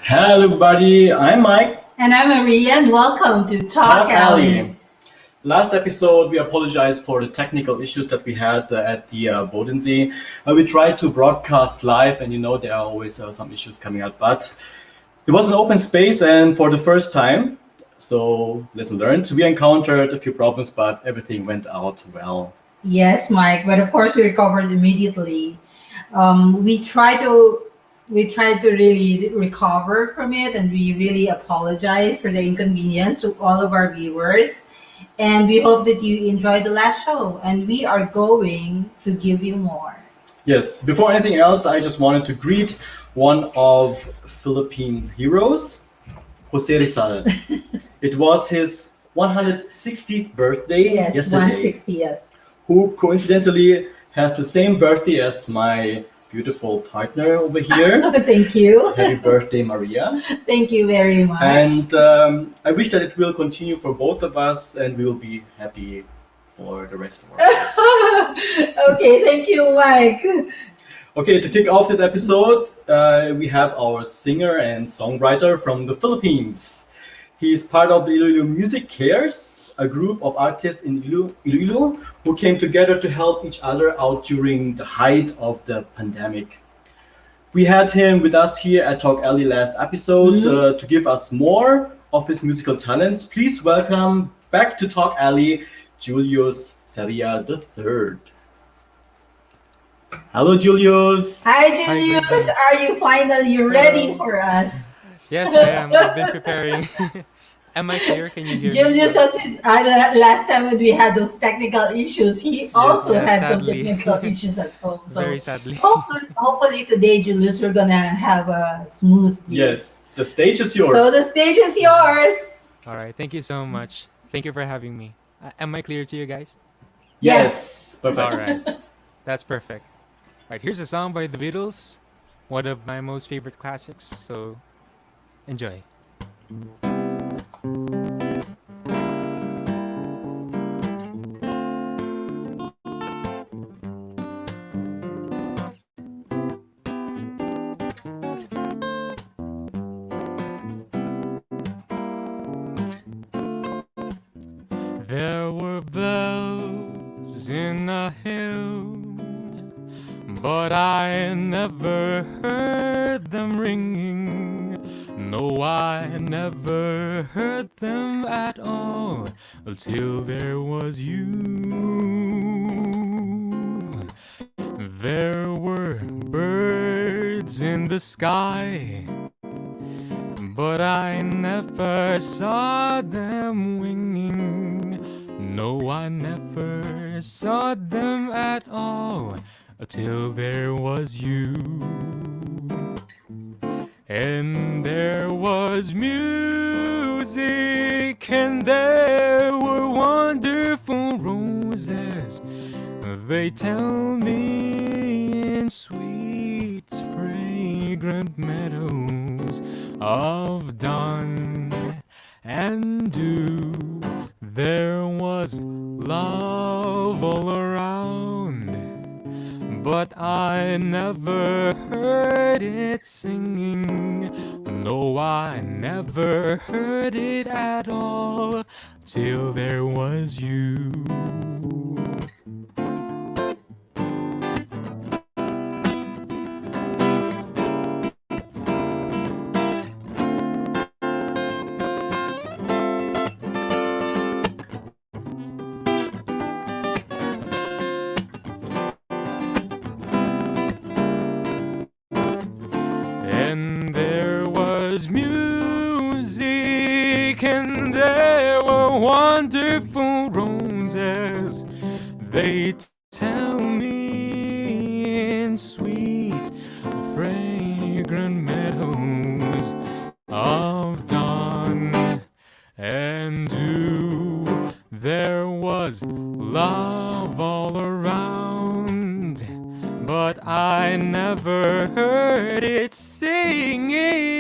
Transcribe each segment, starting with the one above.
Hello, everybody. I'm Mike. And I'm Maria, and welcome to Talk Talk Alley. Last episode, we apologize for the technical issues that we had at the Bodensee. We tried to broadcast live, and there are always some issues coming up. But it was an open space, and for the first time, so lesson learned. We encountered a few problems, but everything went out well. Yes, Mike, but of course we recovered immediately. Um, we try to we try to really recover from it, and we really apologize for the inconvenience to all of our viewers. And we hope that you enjoyed the last show, and we are going to give you more. Yes, before anything else, I just wanted to greet one of Philippines' heroes, Jose Rizal. It was his 160th birthday Yes, yesterday, 160th. who coincidentally has the same birthday as my beautiful partner over here. Thank you. Happy birthday, Maria. Thank you very much. And I wish that it will continue for both of us and we will be happy for the rest of our lives. Okay, thank you, Mike. Okay, to kick off this episode, we have our singer and songwriter from the Philippines. He's part of the Iloilo Music Cares, a group of artists in Iloilo who came together to help each other out during the height of the pandemic. We had him with us here at Talk Alley last episode to give us more of his musical talents. Please welcome back to Talk Alley, Julius Saria III. Hello, Julius. Hi, Hi, Julius. Brenda. Are you finally ready Hello. for us? Yes, I am. I've been preparing. Am I clear? Can you hear Julius me? was with, last time when we had those technical issues. He also yes, had some sadly. technical issues at home. So Very sadly. hopefully today, Julius, we're gonna have a smooth view. Yes, the stage is yours. So the stage is yours. All right. Thank you so much. Thank you for having me. Am I clear to you guys? Yes. Perfect. All right. That's perfect. All right. Here's a song by the Beatles, one of my most favorite classics. So enjoy. There were bells in a hill, but I never heard them ringing. No, I never heard them at all until there was you. There were birds in the sky, but I never saw them winging. No, I never saw them at all until there was you. And there was music, and there were wonderful roses. They tell me in sweet, fragrant meadows of dawn and dew. There was love all around, but I never heard it singing. No, I never heard it at all till there was you. And there was music, and there were wonderful roses. They tell me in sweet, fragrant meadows of dawn and dew. There was love all around, but I never heard it singing.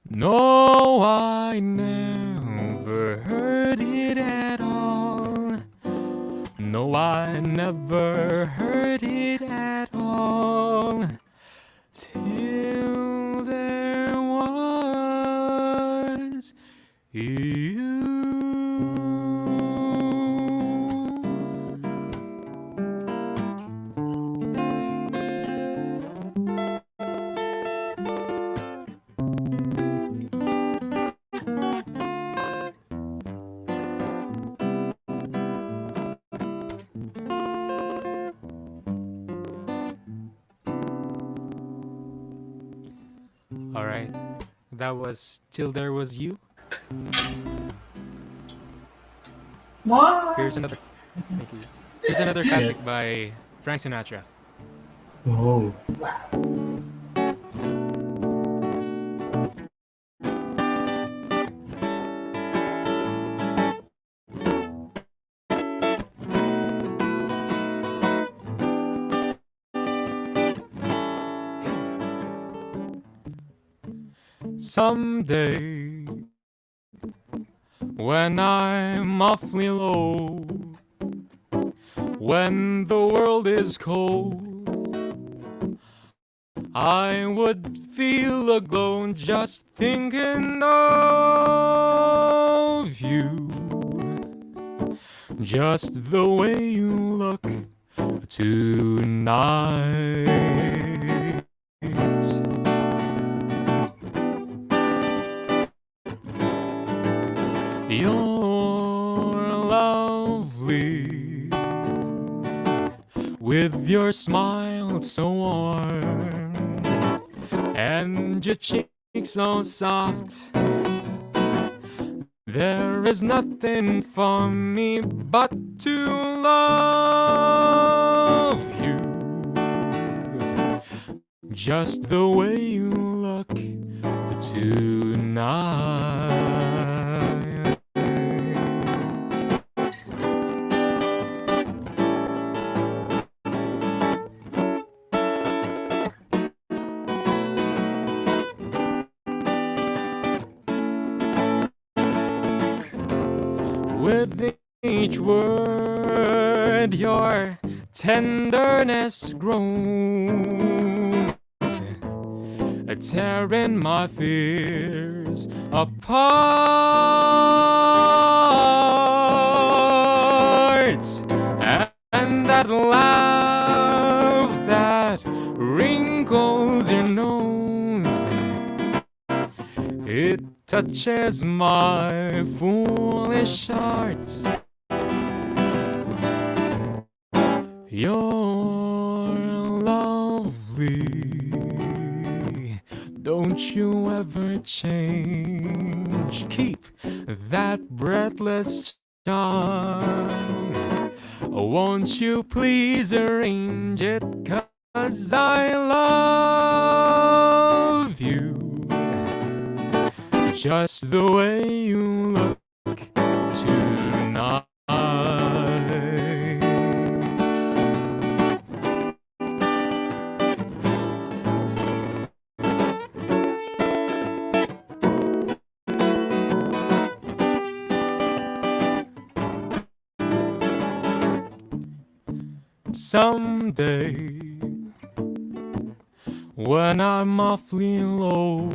No, I never heard it at all. No, I never heard it at all till you. All right, that was Till There Was You. What? Here's another. Thank you. Here's another classic Yes. by Frank Sinatra. Oh. Someday, when I'm awfully low, when the world is cold, I would feel a glow just thinking of you. Just the way you look tonight. You're lovely, with your smile so warm, and your cheeks so soft. There is nothing for me but to love you. Just the way you look tonight. With each word, your tenderness grows, tearing my fears apart. And that laugh that wrinkles your nose, it touches my foolish heart. You're lovely, don't you ever change. Keep that breathless charm. Won't you please arrange it, 'cause I love you. Just the way you look tonight. Someday, when I'm awfully low,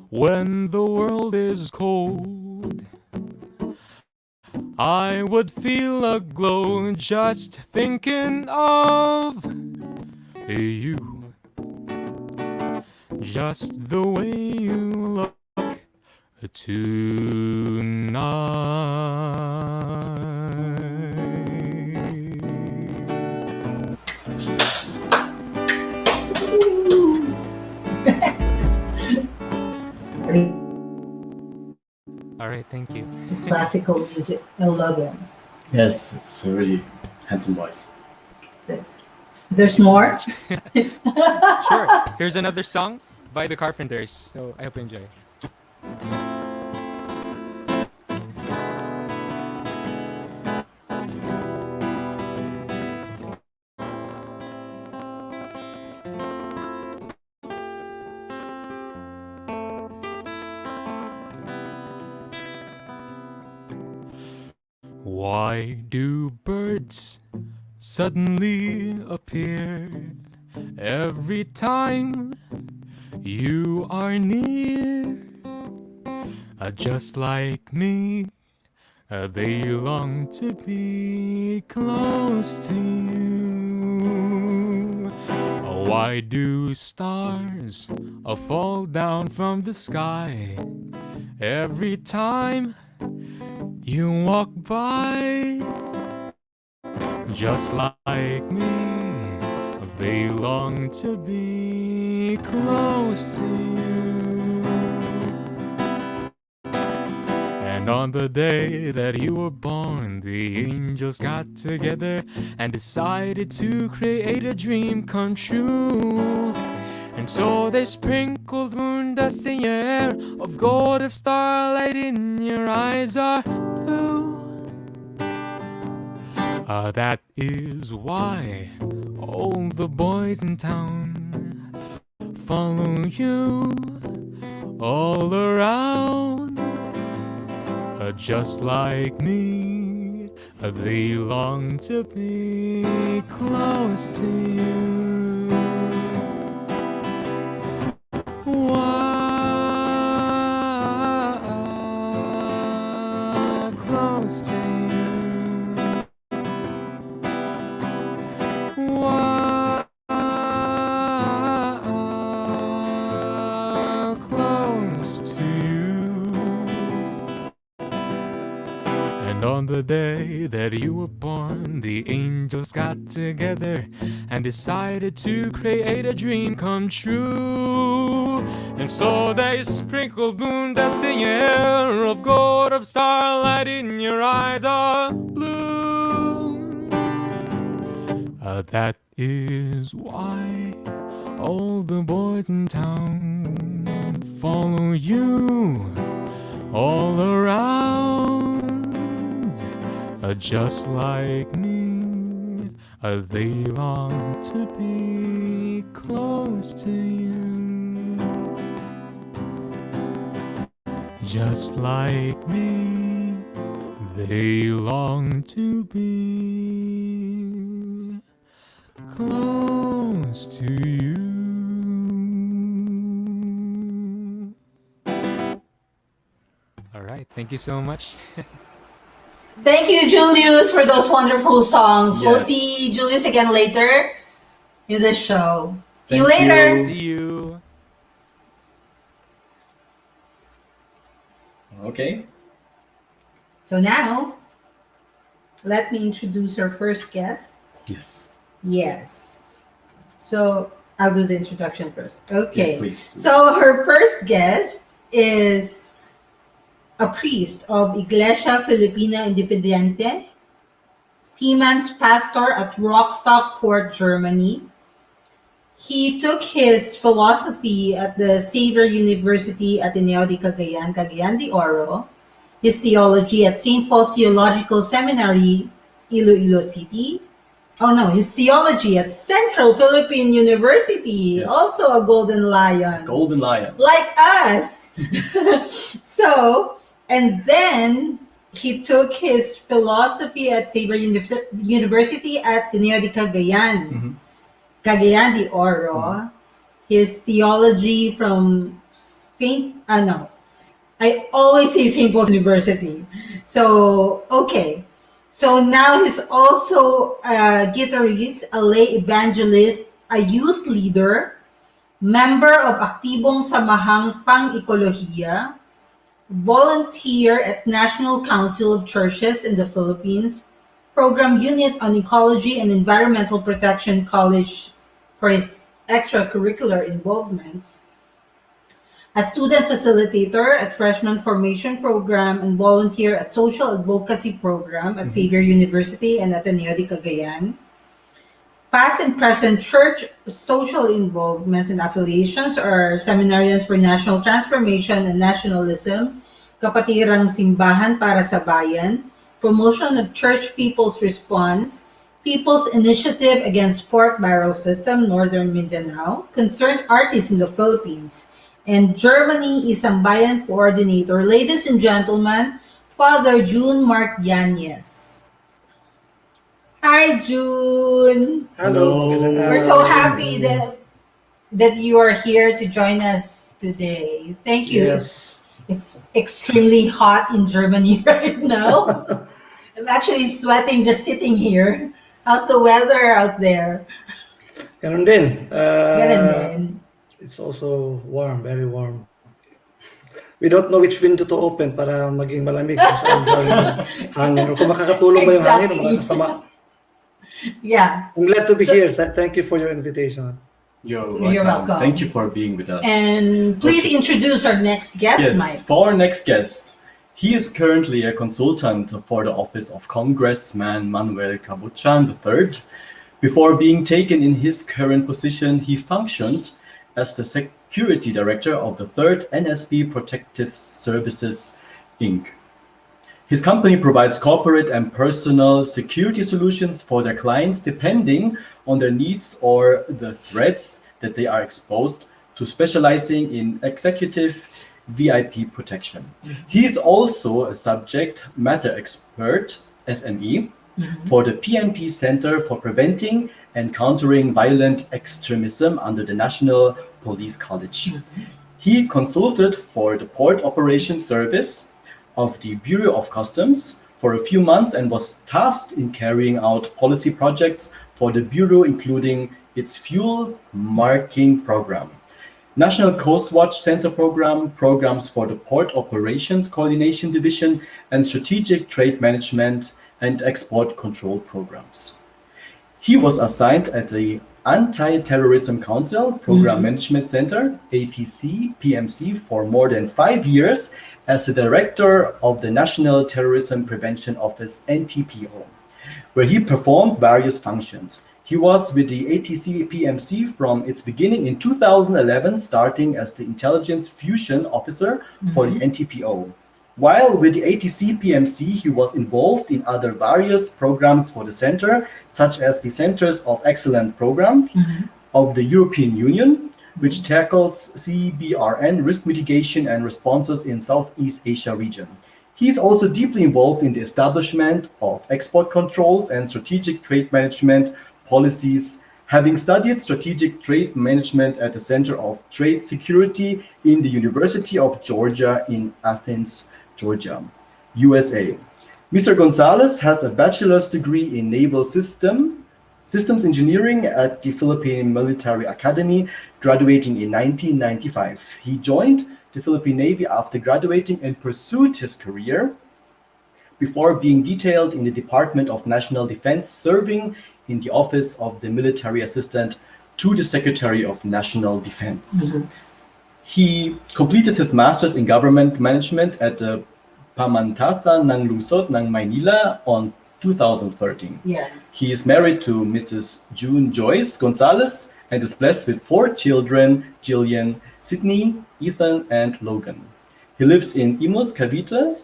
when the world is cold, I would feel a glow just thinking of you. Just the way you look tonight. All right, thank you. Classical music. I love it. Yes, it's a really handsome voice. There's more? Sure. Here's another song by the Carpenters. So I hope you enjoy. Why do birds suddenly appear every time you are near? Just like me, they long to be close to you. Why do stars fall down from the sky every time you walk by? Just like me, they long to be close to you. And on the day that you were born, the angels got together and decided to create a dream come true. And so they sprinkled moon dust in your hair, of gold of starlight in your eyes are blue. That is why all the boys in town follow you all around. Just like me, they long to be close to you. Close to you. Close to you. And on the day that you were born, the angels got together and decided to create a dream come true. And so they sprinkled moon dust in your hair, of gold of starlight in your eyes are blue. That is why all the boys in town follow you all around. Just like me, they long to be close to you. Just like me, they long to be close to you. All right, thank you so much. Thank you, Julius, for those wonderful songs. We'll Yes. see Julius again later in the show. See you Thank later. you. See you. Okay. So now, let me introduce our first guest. Yes. Yes. So I'll do the introduction first. Okay. Yes, please. So her first guest is a priest of Iglesia Filipina Independiente, Seaman's pastor at Rostock, Germany. He took his philosophy at the Xavier University Ateneo de Cagayan, Cagayan de Oro, his theology at St. Paul's Theological Seminary, Iloilo City. Oh no, his theology at Central Philippine University, Yes. also a Golden Lion. Golden Lion. Like us. So, and then he took his philosophy at Xavier University at Ateneo de Cagayan, Mhm. Cagayan de Oro. His theology from I always say St. Paul's University. So, okay. So now he's also a guitarist, a lay evangelist, a youth leader, member of Aktibong Samahang Pang-Ekolohiya, volunteer at National Council of Churches in the Philippines, program unit on ecology and environmental protection college for his extracurricular involvements, a student facilitator at Freshman Formation Program and volunteer at Social Advocacy Program at Xavier University and Ateneo de Cagayan. Past and present church social involvements and affiliations are Seminarians for National Transformation and Nationalism, Kapatirang Simbahan para sa Bayan, Promotion of Church People's Response, People's Initiative Against Pork Barrel System, Northern Mindanao, Concerned Artists in the Philippines, and Germany Isambayan Coordinator. Ladies and gentlemen, Father Jun Mark Yanez. Hi, June. Hello. We're so happy that you are here to join us today. Thank you. Yes. It's extremely hot in Germany right now. I'm actually sweating just sitting here. How's the weather out there? Ganun din. Ganun din. It's also warm, very warm. We don't know which window to open para maging malamig kung saan galing yung hangin or kung makakatulong ba yung hangin o Exactly. makakasama. Yeah. I'm glad to be So- here. Thank you for your invitation. You're welcome. Thank you for being with us. And please introduce our next guest, Yes, Mike. for our next guest, he is currently a consultant for the office of Congressman Manuel Cabuchan III. Before being taken in his current position, he functioned as the Security Director of the 3rd NSB Protective Services, Inc. His company provides corporate and personal security solutions for their clients depending on their needs or the threats that they are exposed to, specializing in executive VIP protection. He is also a subject matter expert, SME, for the PNP Center for Preventing and Countering Violent Extremism under the National Police College. He consulted for the Port Operations Service of the Bureau of Customs for a few months and was tasked in carrying out policy projects for the Bureau, including its fuel marking program, National Coast Watch Center program, programs for the Port Operations Coordination Division, and strategic trade management and export control programs. He was assigned at the Anti-Terrorism Council Program Management Center, ATC PMC, for more than 5 years as the director of the National Terrorism Prevention Office, NTPO, where he performed various functions. He was with the ATC PMC from its beginning in 2011, starting as the Intelligence Fusion Officer for the NTPO. While with the ATC PMC, he was involved in other various programs for the center, such as the Centers of Excellence program of the European Union, which tackles CBRN risk mitigation and responses in Southeast Asia region. He is also deeply involved in the establishment of export controls and strategic trade management policies, having studied strategic trade management at the Center of Trade Security in the University of Georgia in Athens, Georgia, USA. Mr. Gonzalez has a bachelor's degree in naval systems engineering at the Philippine Military Academy, graduating in 1995. He joined the Philippine Navy after graduating and pursued his career before being detailed in the Department of National Defense, serving in the Office of the Military Assistant to the Secretary of National Defense. He completed his master's in government management at the Pamantasan ng Lungsod ng Maynila on 2013. Yeah. He is married to Mrs. Jun Gonzalez and is blessed with 4 children, Jillian, Sydney, Ethan, and Logan. He lives in Imus, Cavite.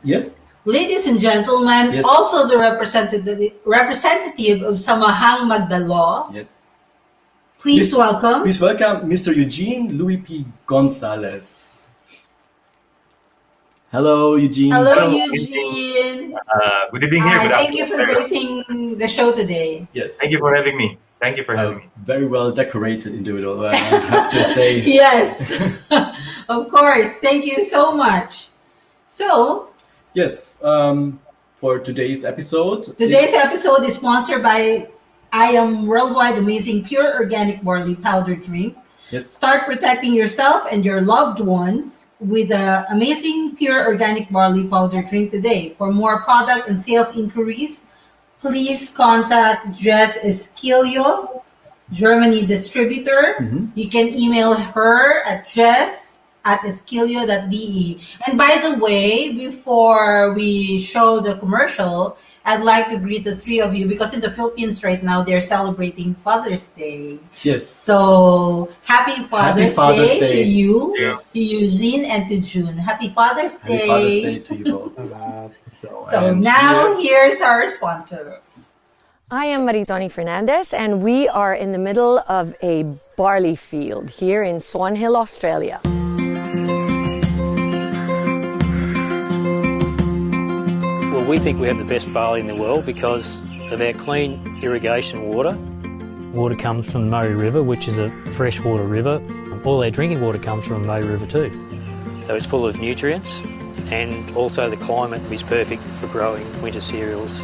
Yes? Ladies and gentlemen, Yes. also the representative of Samahang Magdalo. Yes. Please welcome. Please welcome Mr. Eugene Louis P. Gonzalez. Hello, Eugene. Hello, Eugene. Good evening here. Good Thank you for afternoon. gracing the show today. Yes. Thank you for having me. Thank you for having me. Very well decorated individual, I have to say. Yes, of course. Thank you so much. So, Yes, for today's episode. today's episode is sponsored by I Am Worldwide Amazing Pure Organic Barley Powder Drink. Yes. Start protecting yourself and your loved ones with the amazing Pure Organic Barley Powder Drink today. For more product and sales inquiries, please contact Jess Esquilio, Germany distributor. You can email her at jess@esquilio.de. And by the way, before we show the commercial, I'd like to greet the 3 of you because in the Philippines right now, they're celebrating Father's Day. Yes. So, happy Father's Father's Day Day. to you, Yes. to Eugene, and to June. Happy Father's Day. Happy Father's Day to you both. So and now, here's our sponsor. I am Maritoni Fernandez, and we are in the middle of a barley field here in Swan Hill, Australia. Well, we think we have the best barley in the world because of our clean irrigation water. Water comes from the Murray River, which is a freshwater river. All our drinking water comes from the Murray River too. So it's full of nutrients, and also the climate is perfect for growing winter cereals.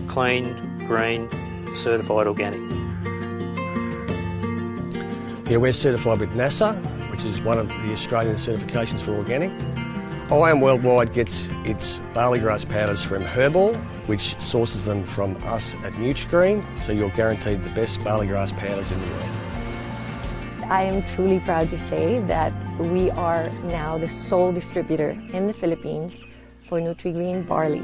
Clean, green, certified organic. Yeah, we're certified with NASA, which is one of the Australian certifications for organic. IAM Worldwide gets its barley grass powders from Herbal, which sources them from us at Nutrigreen, so you're guaranteed the best barley grass powders in the world. I am truly proud to say that we are now the sole distributor in the Philippines for Nutrigreen barley.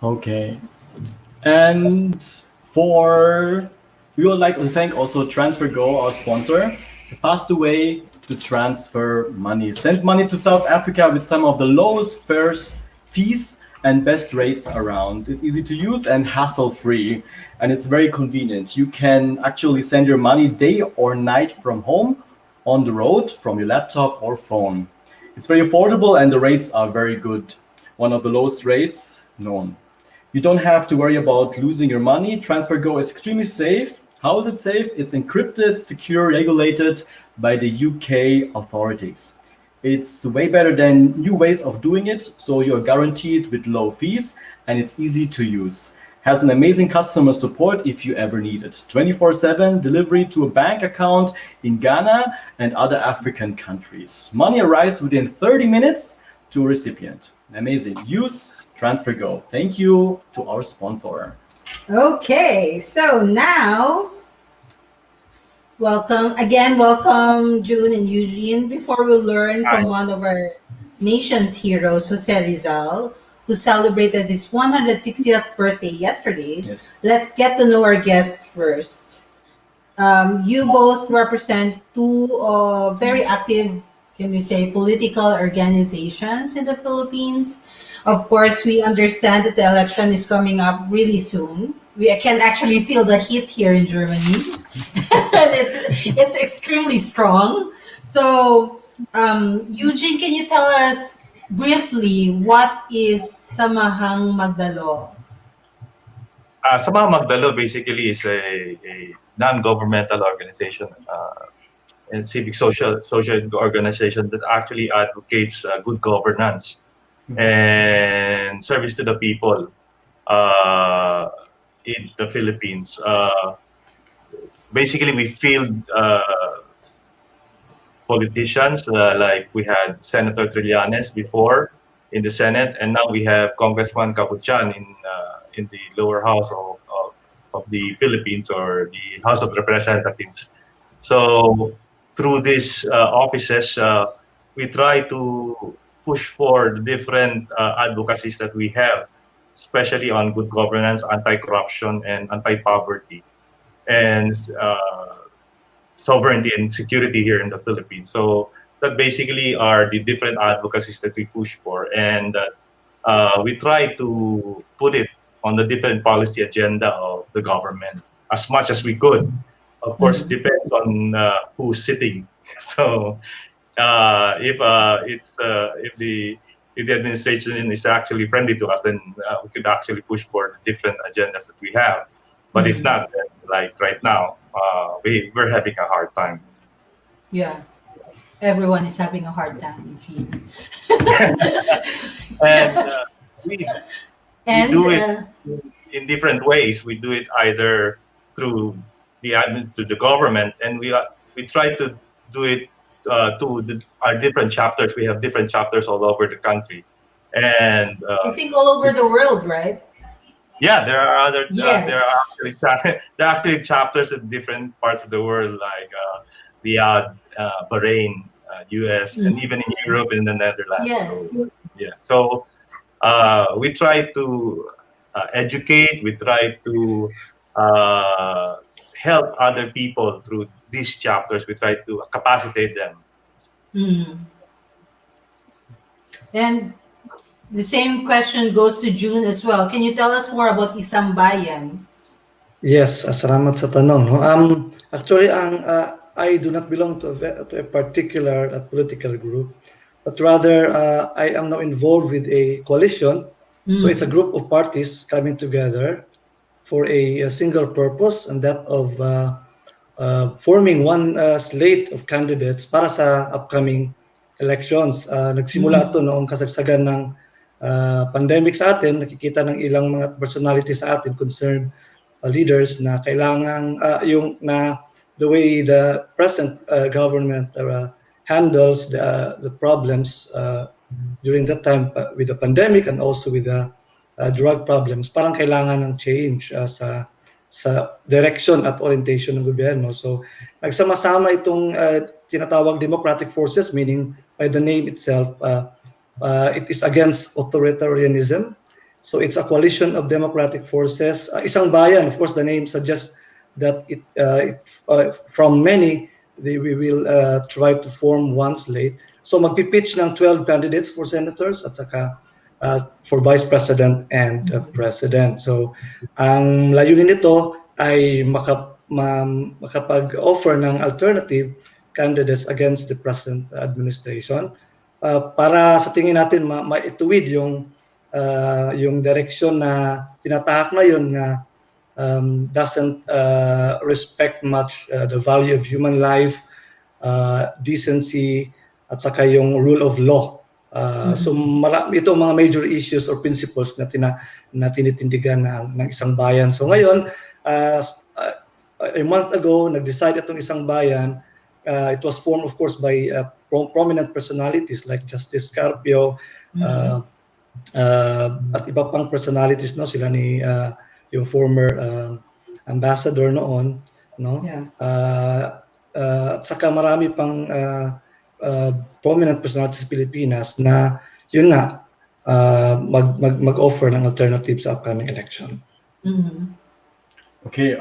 Okay. And we would like to thank also TransferGo, our sponsor, the faster way to transfer money. Send money to South Africa with some of the lowest fees and best rates around. It's easy to use and hassle-free, and it's very convenient. You can actually send your money day or night from home, on the road, from your laptop or phone. It's very affordable and the rates are very good. One of the lowest rates known. You don't have to worry about losing your money. TransferGo is extremely safe. How is it safe? It's encrypted, secure, regulated by the UK authorities. It's way better than new ways of doing it, so you're guaranteed with low fees and it's easy to use. Has an amazing customer support if you ever need it. 24/7 delivery to a bank account in Ghana and other African countries. Money arrives within 30 minutes to a recipient. Amazing. Use TransferGo. Thank you to our sponsor. Okay, so now welcome Jun and Eugene. Before we learn from one of our nation's heroes, Jose Rizal, who celebrated his 160th birthday yesterday, Yes. let's get to know our guest first. You both represent two very active, can we say, political organizations in the Philippines. Of course, we understand that the election is coming up really soon. I can actually feel the heat here in Germany. And it's extremely strong. So, Eugene, can you tell us briefly what is Samahang Magdalo? Samahang Magdalo basically is a non-governmental organization, and civic social organization that actually advocates good governance and service to the people in the Philippines. Basically, we field politicians like we had Senator Trillanes before in the Senate, and now we have Congressman Capuchan in the lower house of the Philippines, or the House of Representatives. So through these offices, we try to push for the different advocacies that we have, especially on good governance, anti-corruption, and anti-poverty, and sovereignty and security here in the Philippines. So that basically are the different advocacies that we push for, and we try to put it on the different policy agenda of the government as much as we could. Of course, it depends on who's sitting. So if the administration is actually friendly to us, then we could actually push for the different agendas that we have. But if not, then, like right now, we're having a hard time. Yeah, everyone is having a hard time, it seems. And we do it in different ways. We do it either through the government, and we try to do it to our different chapters. We have different chapters all over the country, and I think all over the world, right? yeah, there are other. Yes. There are actually chapters in different parts of the world, like Riyadh, Bahrain, US, and even in Europe and the Netherlands. Yes. So, yeah. So we try to educate. We try to help other people through these chapters. We try to capacitate them. And the same question goes to Jun as well. Can you tell us more about Isambayan? Yes, salamat sa tanong. No? Actually, I do not belong to a particular political group. but rather I am now involved with a coalition. So it's a group of parties coming together for a single purpose, and that of forming one slate of candidates para sa upcoming elections. Nagsimula ito noong kasagsagan ng pandemic sa atin. Nakikita ng ilang mga personality sa atin, concerned leaders, na kailangan the way the present government handles the problems during that time with the pandemic and also with the drug problems, parang kailangan ng change sa direction at orientation ng gobyerno. So nagsama-sama itong tinatawag democratic forces, meaning by the name itself, it is against authoritarianism. So it's a coalition of democratic forces. Isambayan, of course, the name suggests that from many, we will try to form one slate. So magpipitch ng 12 candidates for senators at saka for vice president and president. So ang layunin nito ay makapag-offer ng alternative candidates against the present administration para sa tingin natin maituwid yung direction na tinatahak na yun na doesn't respect much the value of human life, decency, at saka yung rule of law. So ito mga major issues or principles na tinitindigan ng isang bayan. So ngayon, a month ago, nag-decide itong isang bayan. It was formed, of course, by prominent personalities like Justice Carpio at iba pang personalities, no? Sila ni yung former ambassador noon, no? At saka marami pang prominent personalities sa Pilipinas na yun nga mag-offer ng alternatives sa upcoming election. Okay,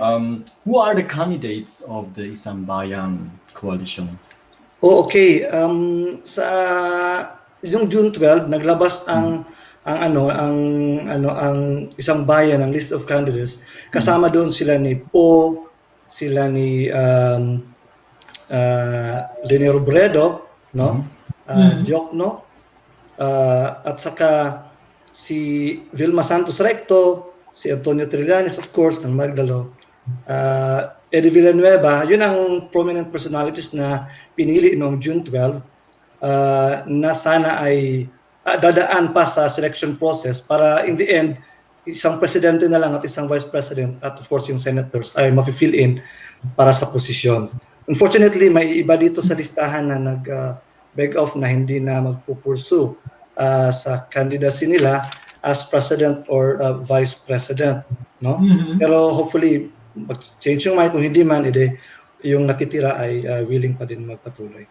who are the candidates of the Isambayan Coalition? Okay, sa yung June 12 naglabas ang isang bayan, ang list of candidates. Kasama doon sila ni Po, sila ni Lene Robredo, no? Diokno, at saka si Vilma Santos Recto, si Antonio Trillanes, of course, ng Magdalo, Eddie Villanueva. Yun ang prominent personalities na pinili noong June 12 na sana ay dadaan pa sa selection process para in the end, isang presidente na lang at isang vice president at of course yung senators ay mapi-fill in para sa posisyon. Unfortunately, may iba dito sa listahan na nag-beg off na hindi na magpupursu sa candidacy nila as president or vice president, no? Pero hopefully mag-change yung mind. Kung hindi man, yung natitira ay willing pa din magpatuloy.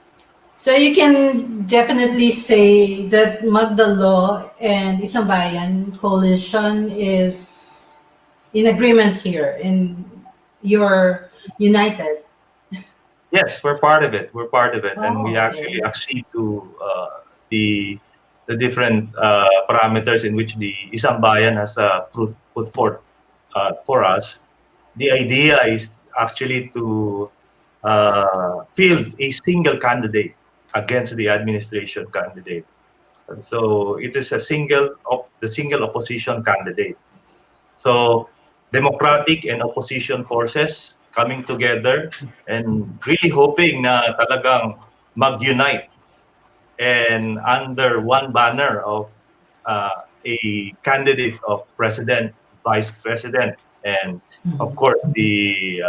So you can definitely say that Magdalo and Isambayan Coalition is in agreement here, and you're united. Yes, we're part of it. We're part of it, and we actually accede to the different parameters in which the Isambayan has put forth for us. The idea is actually to field a single candidate against the administration candidate. And so it is the single opposition candidate. So democratic and opposition forces coming together and really hoping na talagang mag-unite and under one banner of a candidate of president, vice president, and of course the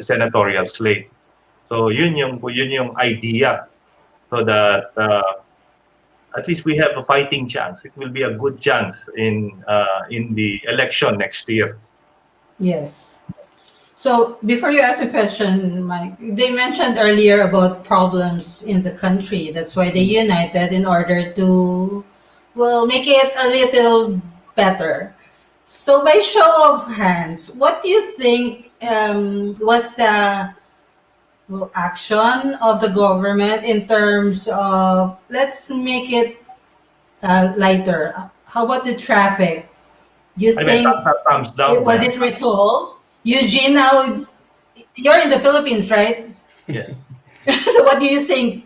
senatorial slate. So yun yung idea, so that at least we have a fighting chance. It will be a good chance in the election next year. Yes. So before you ask a question, Mike, they mentioned earlier about problems in the country. That's why they united in order to, make it a little better. So by show of hands, what do you think was the action of the government in terms of, let's make it lighter. How about the traffic? Do you think thumbs down, was it resolved? Eugene, now you're in the Philippines, right? Yes. So what do you think?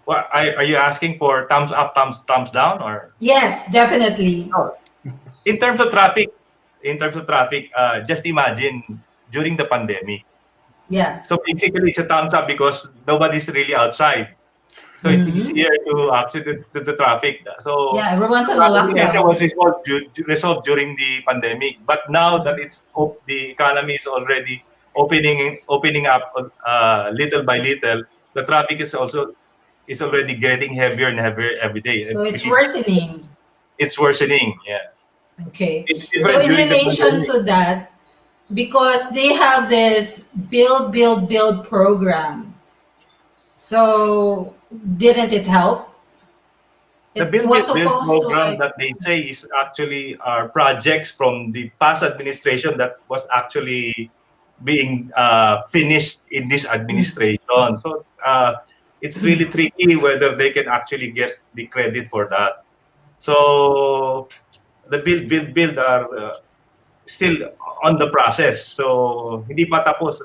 What are you asking for? Thumbs up, thumbs down, or Yes, definitely. in terms of traffic? Just imagine during the pandemic. Yeah. So basically, it's a thumbs up because nobody's really outside. So it's Mhm. easier to access to the traffic. So Yeah, everyone's on a traffic in Asia lockdown. was resolved during the pandemic. But now that the economy is already opening up little by little, the traffic is already getting heavier and heavier every day. So it's worsening. It's worsening. Yeah, Okay. it's So different in during the relation pandemic. to that, because they have this build program. So didn't it help? The It was Build supposed to program like that they say is actually are projects from the past administration that was actually being finished in this administration. So it's really tricky whether they can actually get the credit for that. So the build are still on the process. So hindi pa tapos.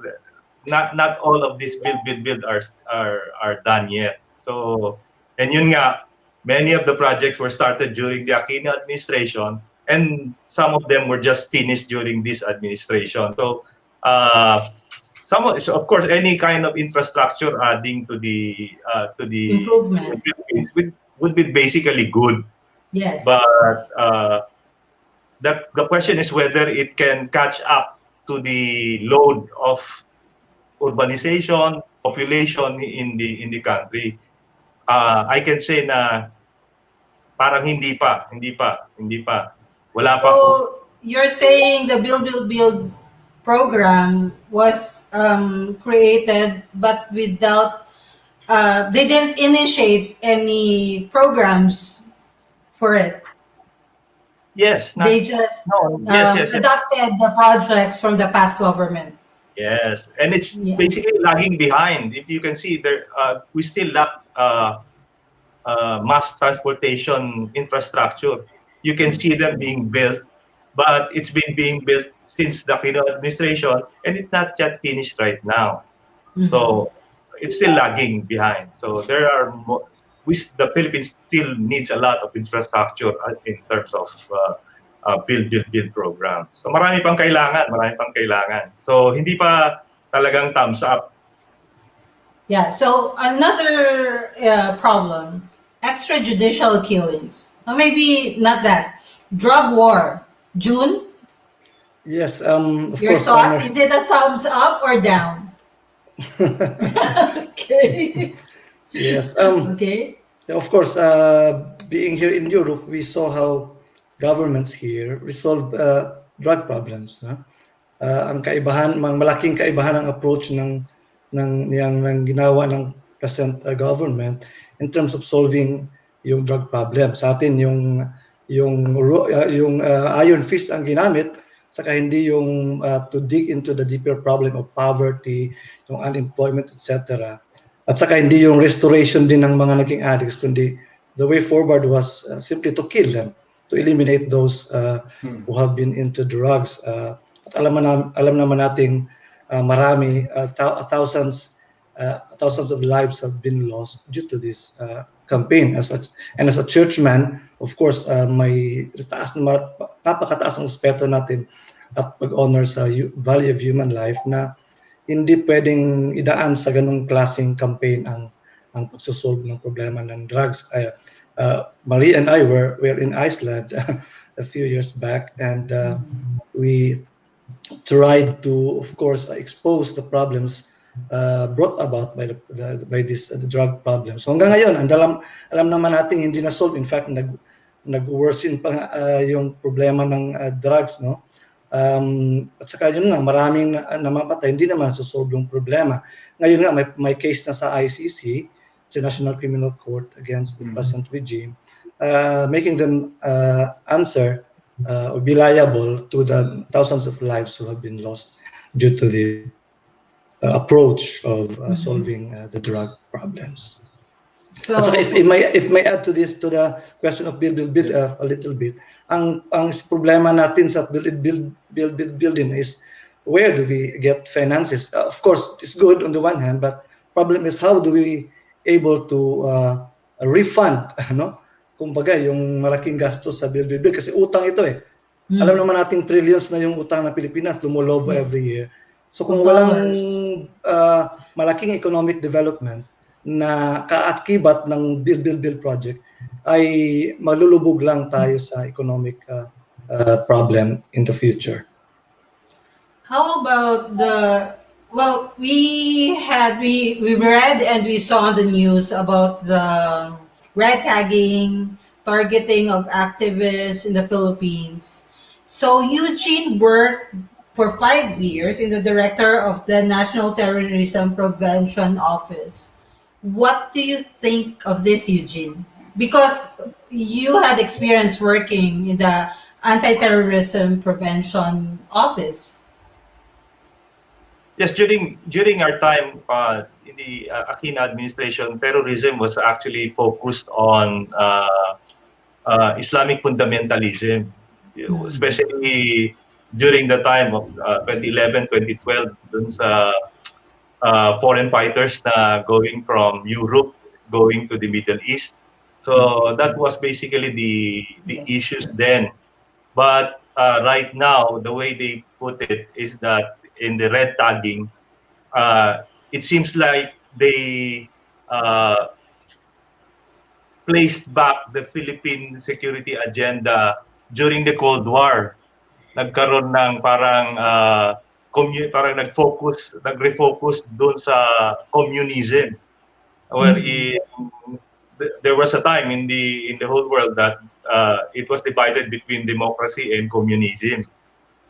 Not all of these build are done yet. So and yun nga, many of the projects were started during the Aquino administration, and some of them were just finished during this administration. So so of course, any kind of infrastructure adding to the improvement. Philippines would be basically good. But Yes. the question is whether it can catch up to the load of urbanization, population in the country. I can say na parang hindi pa. Wala pa po. So you're saying the build program was created, but without they didn't initiate any programs for it. Yes, They just no, yes. adopted the projects from the past government. Yes, and it's Yeah. basically lagging behind. If you can see there, we still lack mass transportation infrastructure. You can see them being built, but it's been being built since the Aquino administration, and it's not yet finished right now. Mhm. So it's still lagging behind. So there are the Philippines still needs a lot of infrastructure in terms of build program. So marami pang kailangan. So hindi pa talagang thumbs up. Yeah. So another problem: extrajudicial killings. Or maybe not that. Drug war. June, Yes, of your course, thoughts? Is it a thumbs up or down? Okay. yes. Okay. Of course, being here in Europe, we saw how governments here resolve drug problems. No? Ang kaibahan, malaking kaibahan ng approach ng ginawa ng present government in terms of solving yung drug problem. Sa atin yung iron fist ang ginamit, saka hindi yung to dig into the deeper problem of poverty, yung unemployment, etc. At saka hindi yung restoration din ng mga naging addicts, kundi the way forward was simply to kill them, to eliminate those who have been into drugs. At alam naman nating marami, thousands of lives have been lost due to this campaign. As a churchman, of course, may napakataas ng respeto natin at pag-honor sa value of human life na hindi pwedeng idaan sa ganung klaseng campaign ang pagsosolve ng problema ng drugs. Marie and I were in Iceland a few years back, and we tried to, of course, expose the problems brought about by the drug problem. So hanggang ngayon, alam naman natin hindi na solve. In fact, nag-worsen pa yung problema ng drugs, no? At saka yun nga, maraming namamatay, hindi naman susolve yung problema. Ngayon nga, may case na sa ICC, sa National Criminal Court against the present regime, making them answer or be liable to the thousands of lives who have been lost due to the approach of solving the drug problems. So At saka if may add to this, to the question of build a little bit, ang problema natin sa building is where do we get finances? Of course, it's good on the one hand, but problem is how do we able to refund, no? Kumbaga, yung malaking gastos sa bill kasi utang ito eh. Alam naman nating trillions na yung utang ng Pilipinas, lumolobo every year. So kung walang malaking economic development na kaakibat ng bill project, ay malulubog lang tayo sa economic problem in the future. How about well, we read and we saw on the news about the red tagging, targeting of activists in the Philippines. So Eugene worked for 5 years in the director of the National Terrorism Prevention Office. What do you think of this, Eugene? Because you had experience working in the Anti-Terrorism Prevention Office. Yes, during our time in the Aquino administration, terrorism was actually focused on Islamic fundamentalism, especially during the time of 2011, 2012, dun sa foreign fighters na going from Europe, going to the Middle East. So that was basically the issues then. But right now, the way they put it is that in the red tagging, it seems like they placed back the Philippine security agenda during the Cold War. Nagkaroon ng parang nag-refocus doon sa communism. Where there was a time in the whole world that it was divided between democracy and communism.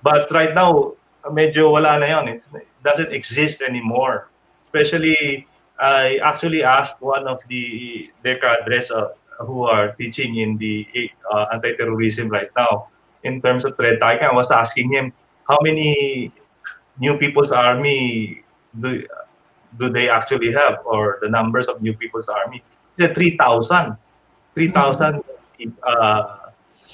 But right now, medyo wala na yun. It doesn't exist anymore. Especially, I actually asked one of the cadres who are teaching in the anti-terrorism right now in terms of threat tagging. I was asking him, how many new people's army do they actually have, or the numbers of new people's army? He said 3,000. 3,000.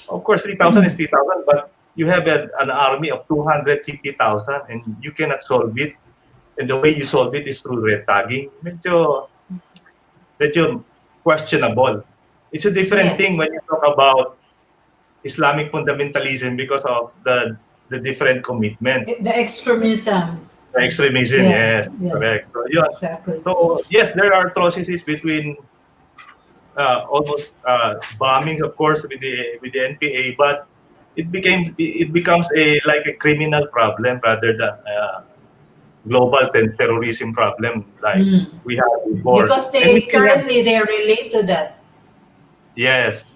Of course, 3,000 is 3,000, but you have an army of 250,000 and you cannot solve it. And the way you solve it is through red tagging. Medyo questionable. It's a different thing when you talk about Islamic fundamentalism because of the different commitment. The extremism. The extremism, yes, correct. So, yeah. Exactly. So yes, there are atrocities between almost bombings, of course, with the NPA, but it becomes like a criminal problem rather than global terrorism problem like we had before. Because they relate to that. Yes.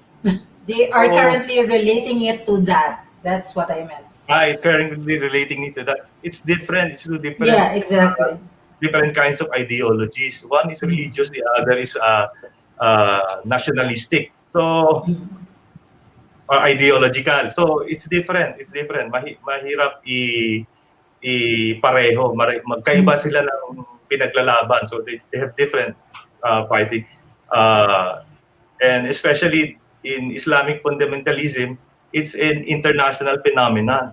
They are currently relating it to that. That's what I meant. Currently relating it to that. It's different. It's two different. Yeah, exactly. Different kinds of ideologies. One is religious, the other is nationalistic. So, or ideological. So it's different. It's different. Mahirap i-pareho. Magkaiba sila ng pinaglalaban. So they have different fighting. And especially in Islamic fundamentalism, it's an international phenomenon.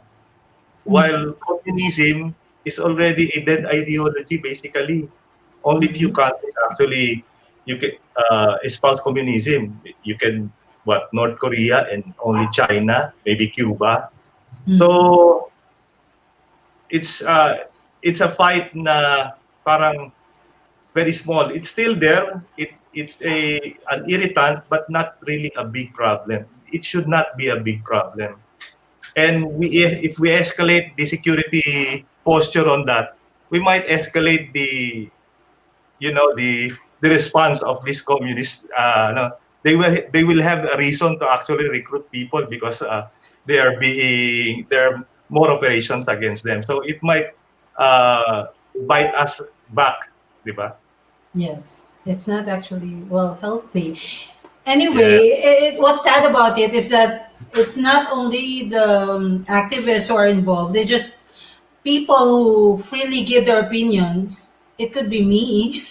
While communism is already a dead ideology, basically. Only few countries actually you can espouse communism. You can North Korea and only China, maybe Cuba. So it's a fight na parang very small. It's still there. It's an irritant, but not really a big problem. It should not be a big problem. And if we escalate the security posture on that, we might escalate the response of these communists. No, they will have a reason to actually recruit people because there are more operations against them. So it might bite us back, di ba? Yes, it's not actually healthy. Anyway, what's sad about it is that it's not only the activists who are involved. They just people who freely give their opinions. It could be me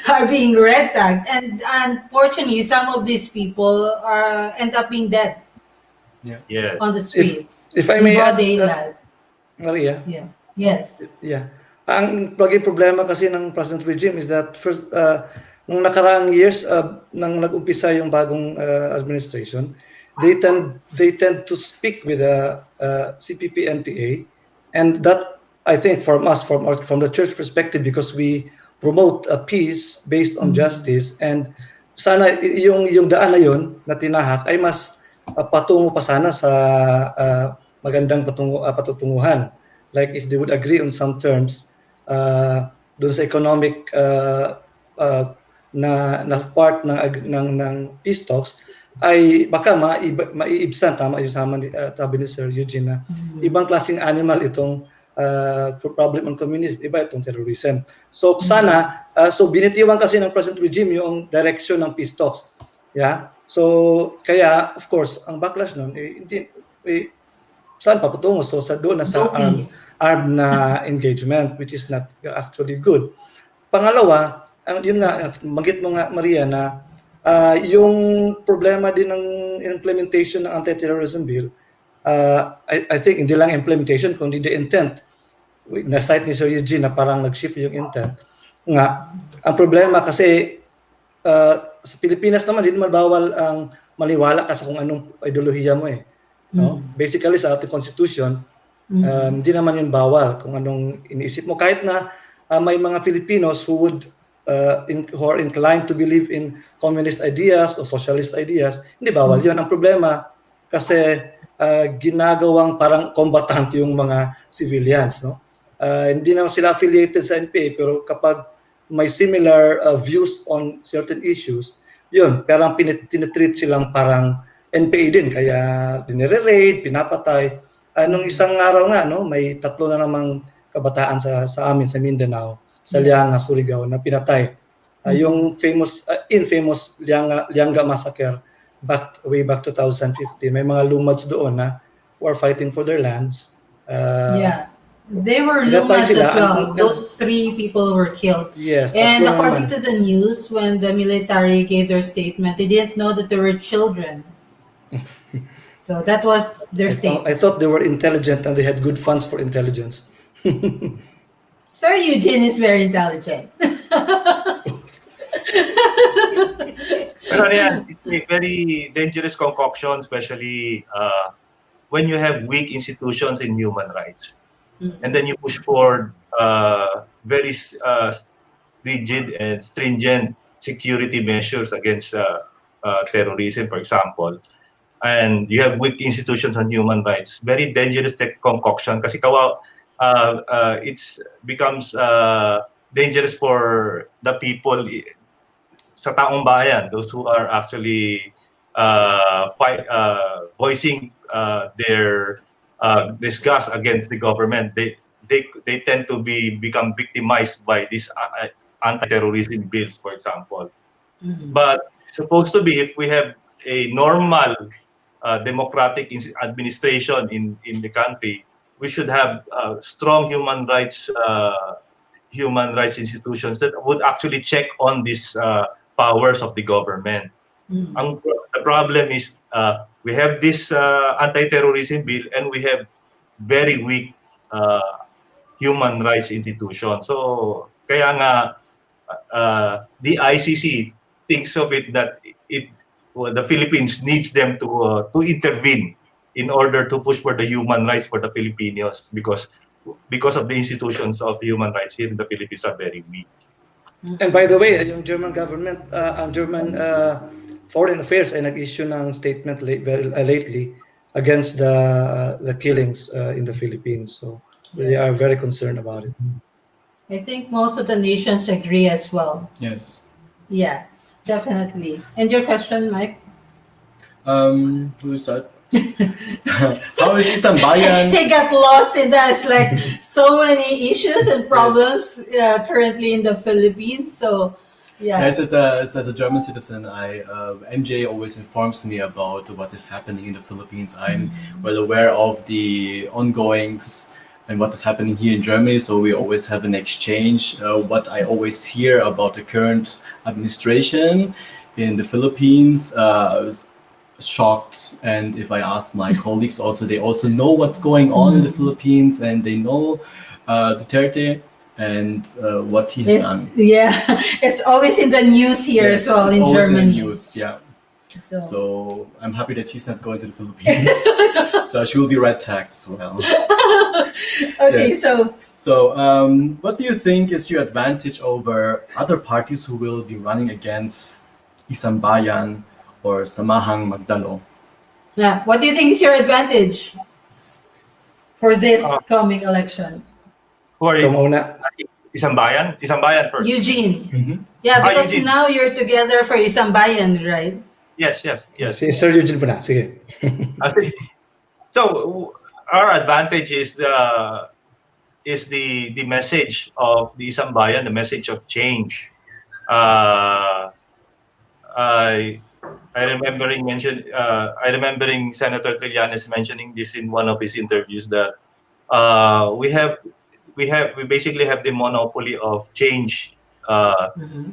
are being red tagged, and unfortunately, some of these people end up being dead. Yes. On the streets. If I may add, Maria. Yeah. Yes. Yeah. Ang laging problema kasi ng present regime is that first nung nakaraang years, nang nag-umpisa yung bagong administration, they tend to speak with the CPP NPA, and that, I think, from us, from the church perspective, because we promote a peace based on justice, and sana yung daan na yun na tinahak ay mas patungo pa sana sa magandang patutunguhan. Like if they would agree on some terms doon sa economic na part ng peace talks, ay baka maiibsan, tama yung sabi ni Sir Eugene, na ibang klaseng animal itong problem on communism, iba itong terrorism. So sana, so binitiwan kasi ng present regime yung direction ng peace talks. Yeah? So kaya, of course, ang backlash nun, saan paputungo? So sa doon na sa armed na engagement, which is not actually good. Pangalawa, yun nga, magit mo nga, Maria, na yung problema din ng implementation ng anti-terrorism bill, I think hindi lang implementation, kundi the intent. Na-cite ni Sir Eugene na parang nag-shift yung intent. Nga, ang problema kasi sa Pilipinas naman, hindi naman bawal ang maniwala ka sa kung anong ideolohiya mo eh. No? Basically, sa ating constitution, hindi naman yun bawal kung anong iniisip mo. Kahit na may mga Filipinos who are inclined to believe in communist ideas or socialist ideas, hindi bawal yun. Ang problema, kasi ginagawang parang combatant yung mga civilians. No? Hindi naman sila affiliated sa NPA, pero kapag may similar views on certain issues, yun, parang tinitreat silang parang NPA din, kaya dinire-raid, pinapatay. Nung isang araw nga, no, may 3 na namang kabataan sa amin, sa Mindanao, sa Lianga, Surigao, na pinatay. Yung infamous Lianga Massacre, way back 2015, may mga lumads doon na who are fighting for their lands. They were lumads as well. Those 3 people were killed. Yes. And according to the news, when the military gave their statement, they didn't know that there were children. So that was their statement. I thought they were intelligent and they had good funds for intelligence. Sir Eugene is very intelligent. Pero yan, it's a very dangerous concoction, especially when you have weak institutions in human rights. And then you push for very rigid and stringent security measures against terrorism, for example. And you have weak institutions on human rights. Very dangerous concoction kasi it becomes dangerous for the people sa taong bayan, those who are actually voicing their disgust against the government. They tend to become victimized by these anti-terrorism bills, for example. But it's supposed to be, if we have a normal democratic administration in the country, we should have strong human rights institutions that would actually check on these powers of the government. The problem is we have this anti-terrorism bill and we have very weak human rights institutions. So kaya nga the ICC thinks of it that the Philippines needs them to intervene in order to push for the human rights for the Filipinos because of the institutions of human rights here in the Philippines are very weak. And by the way, yung German government, ang German Foreign Affairs ay nag-issue ng statement lately against the killings in the Philippines. So they are very concerned about it. I think most of the nations agree as well. Yes. Yeah, definitely. And your question, Mike? Who is that? How is Isambayan? He got lost in that. It's like so many issues and problems currently in the Philippines. So, yeah. Yes, as a German citizen, MJ always informs me about what is happening in the Philippines. I'm well aware of the ongoings and what is happening here in Germany. So we always have an exchange. What I always hear about the current administration in the Philippines. Shocked, and if I ask my colleagues also, they also know what's going on in the Philippines, and they know Duterte and what he's It's done. it's always in the news here Yes, as well it's in always Germany. the news, yeah. So, So I'm happy that she's not going to the Philippines. So she will be red tagged as well. okay, Yes. So what do you think is your advantage over other parties who will be running against Isambayan or Samahang Magdalo? yeah, what do you think is your advantage for this Uh, coming election? Who are So you? mauna. Isambayan? Isambayan first. Eugene. Mhm. Yeah, because Eugene. now you're together for Isambayan, right? Yes. Si Sir Eugene pa na. Sige. Okay. So our advantage is the message of the Isambayan, the message of change. I I remembering Senator Trillanes mentioning this in one of his interviews that we basically have the monopoly of change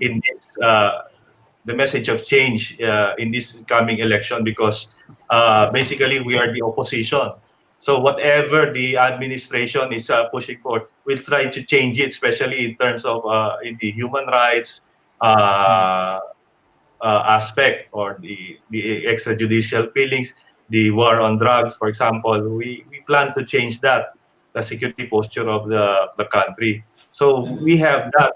in this the message of change in this coming election because basically we are the opposition. So whatever the administration is pushing for, we'll try to change it, especially in terms of in the human rights aspect or the extrajudicial killings, the war on drugs, for example. We plan to change that, the security posture of the country. So we have that.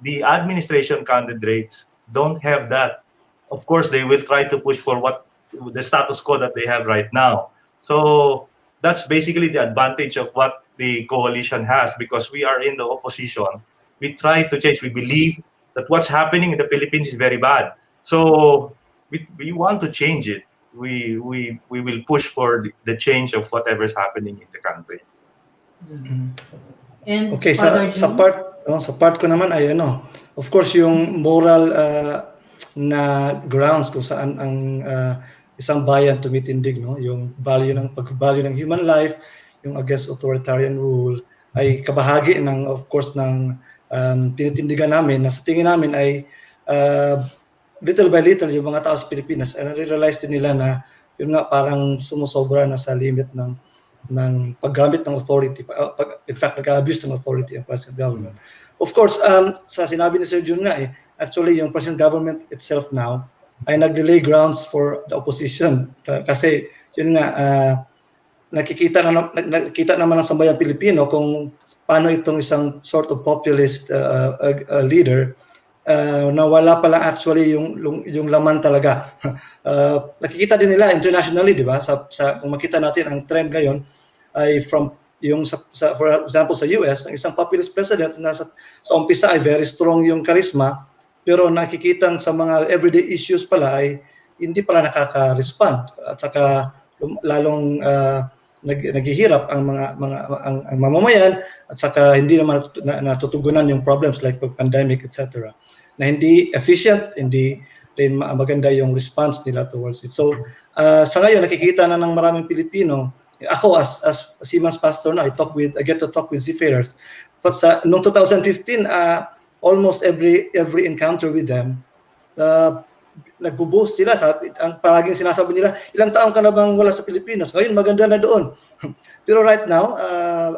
The administration candidates don't have that. Of course, they will try to push for what the status quo that they have right now. So that's basically the advantage of what the coalition has because we are in the opposition. We try to change. We believe that what's happening in the Philippines is very bad. So we want to change it. We will push for the change of whatever is happening in the country. And Okay, Father sa June? sa part ko naman ay of course yung moral na grounds kung saan ang isang bayan tumitindig, no, yung pag-value ng human life, yung against authoritarian rule ay kabahagi ng of course ng tinitindigan namin na sa tingin namin ay little by little yung mga tao sa Pilipinas ay na-realize din nila na yun nga parang sumusobra na sa limit ng paggamit ng authority, in fact, nag-abuse ng authority ang present government. Of course, sa sinabi ni Sir Jun nga actually yung present government itself now ay nag-lay grounds for the opposition. Kasi yun nga, nakikita naman ng sambayang Pilipino kung paano itong isang sort of populist leader na wala pa lang actually yung laman talaga. Nakikita din nila internationally, di ba? Kung makita natin ang trend ngayon ay from yung for example sa US, ang isang populist president na sa umpisa ay very strong yung charisma, pero nakikita sa mga everyday issues pala ay hindi pala nakaka-respond at saka lalong naghihirap ang ang mamamayan at saka hindi naman natutugunan yung problems like pandemic etc. Na hindi efficient, hindi rin maganda yung response nila towards it. So sa ngayon nakikita na ng maraming Pilipino, ako as Siemens pastor na I get to talk with seafarers. But noong 2015 almost every encounter with them nagbo-boast sila ang palaging sinasabi nila, ilang taon ka na bang wala sa Pilipinas? Ngayon maganda na doon. Pero right now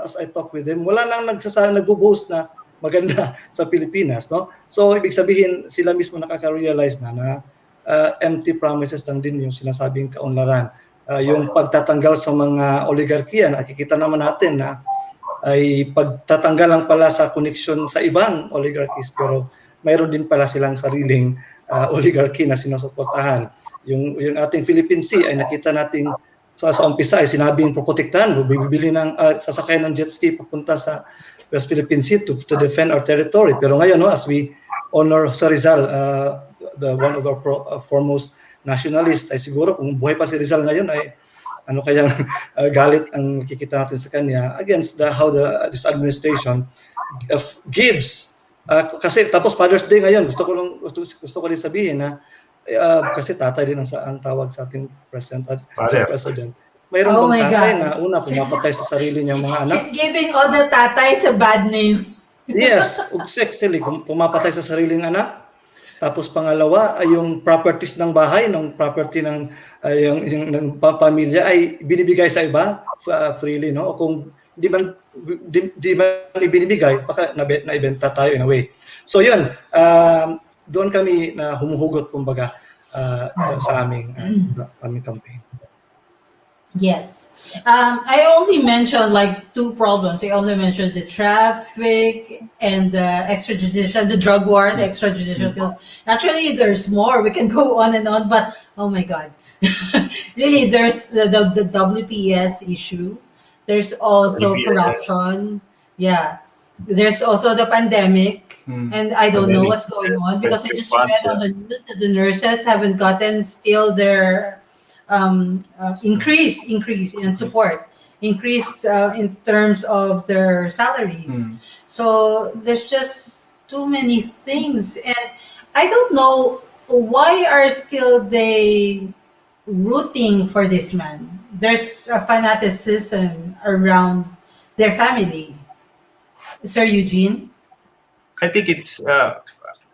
as I talk with them, wala nang nagbo-boast na maganda sa Pilipinas, no? So ibig sabihin sila mismo nakaka-realize na empty promises lang din yung sinasabing kaunlaran. Yung pagtatanggal sa mga oligarkiya, nakikita naman natin na ay pagtatanggal lang pala sa connection sa ibang oligarchies, pero mayroon din pala silang sariling oligarchy na sinusuportahan. Yung ating Philippine Sea ay nakita natin sa umpisa ay sinabing protektahan, bibili ng sasakay ng jet ski papunta sa West Philippine Sea to defend our territory. Pero ngayon, no, as we honor Jose Rizal, one of our foremost nationalist, ay siguro kung buhay pa si Rizal ngayon ay ano kayang galit ang makikita natin sa kanya against how this administration gives kasi tapos Father's Day ngayon, gusto ko rin sabihin na kasi tatay din ang tawag sa ating president at president. Mayroon bang tatay na una pumapatay sa sarili niyang mga anak? He's giving all the tatay a bad name. Yes, actually pumapatay sa sariling anak. Tapos pangalawa ay yung properties ng bahay, ng property ng pamilya ay binibigay sa iba freely, no? O kung di man ibinibigay, baka naibenta tayo in a way. So yun, doon kami na humuhugot kumbaga sa aming campaign. Yes. I only mentioned like two problems. I only mentioned the traffic and the extrajudicial, the drug war, the extrajudicial kills. Actually, there's more. We can go on and on, but oh my God. Really, there's the WPS issue. There's also Yeah. corruption. Yeah. There's also the pandemic. And I don't know Pandemic. what's going on because I just Response, read on the news that the nurses haven't gotten still their increase in support, increase in terms of their salaries. So there's just too many things, and I don't know why are still they rooting for this man. There's a fanaticism around their family. Sir Eugene? I think it's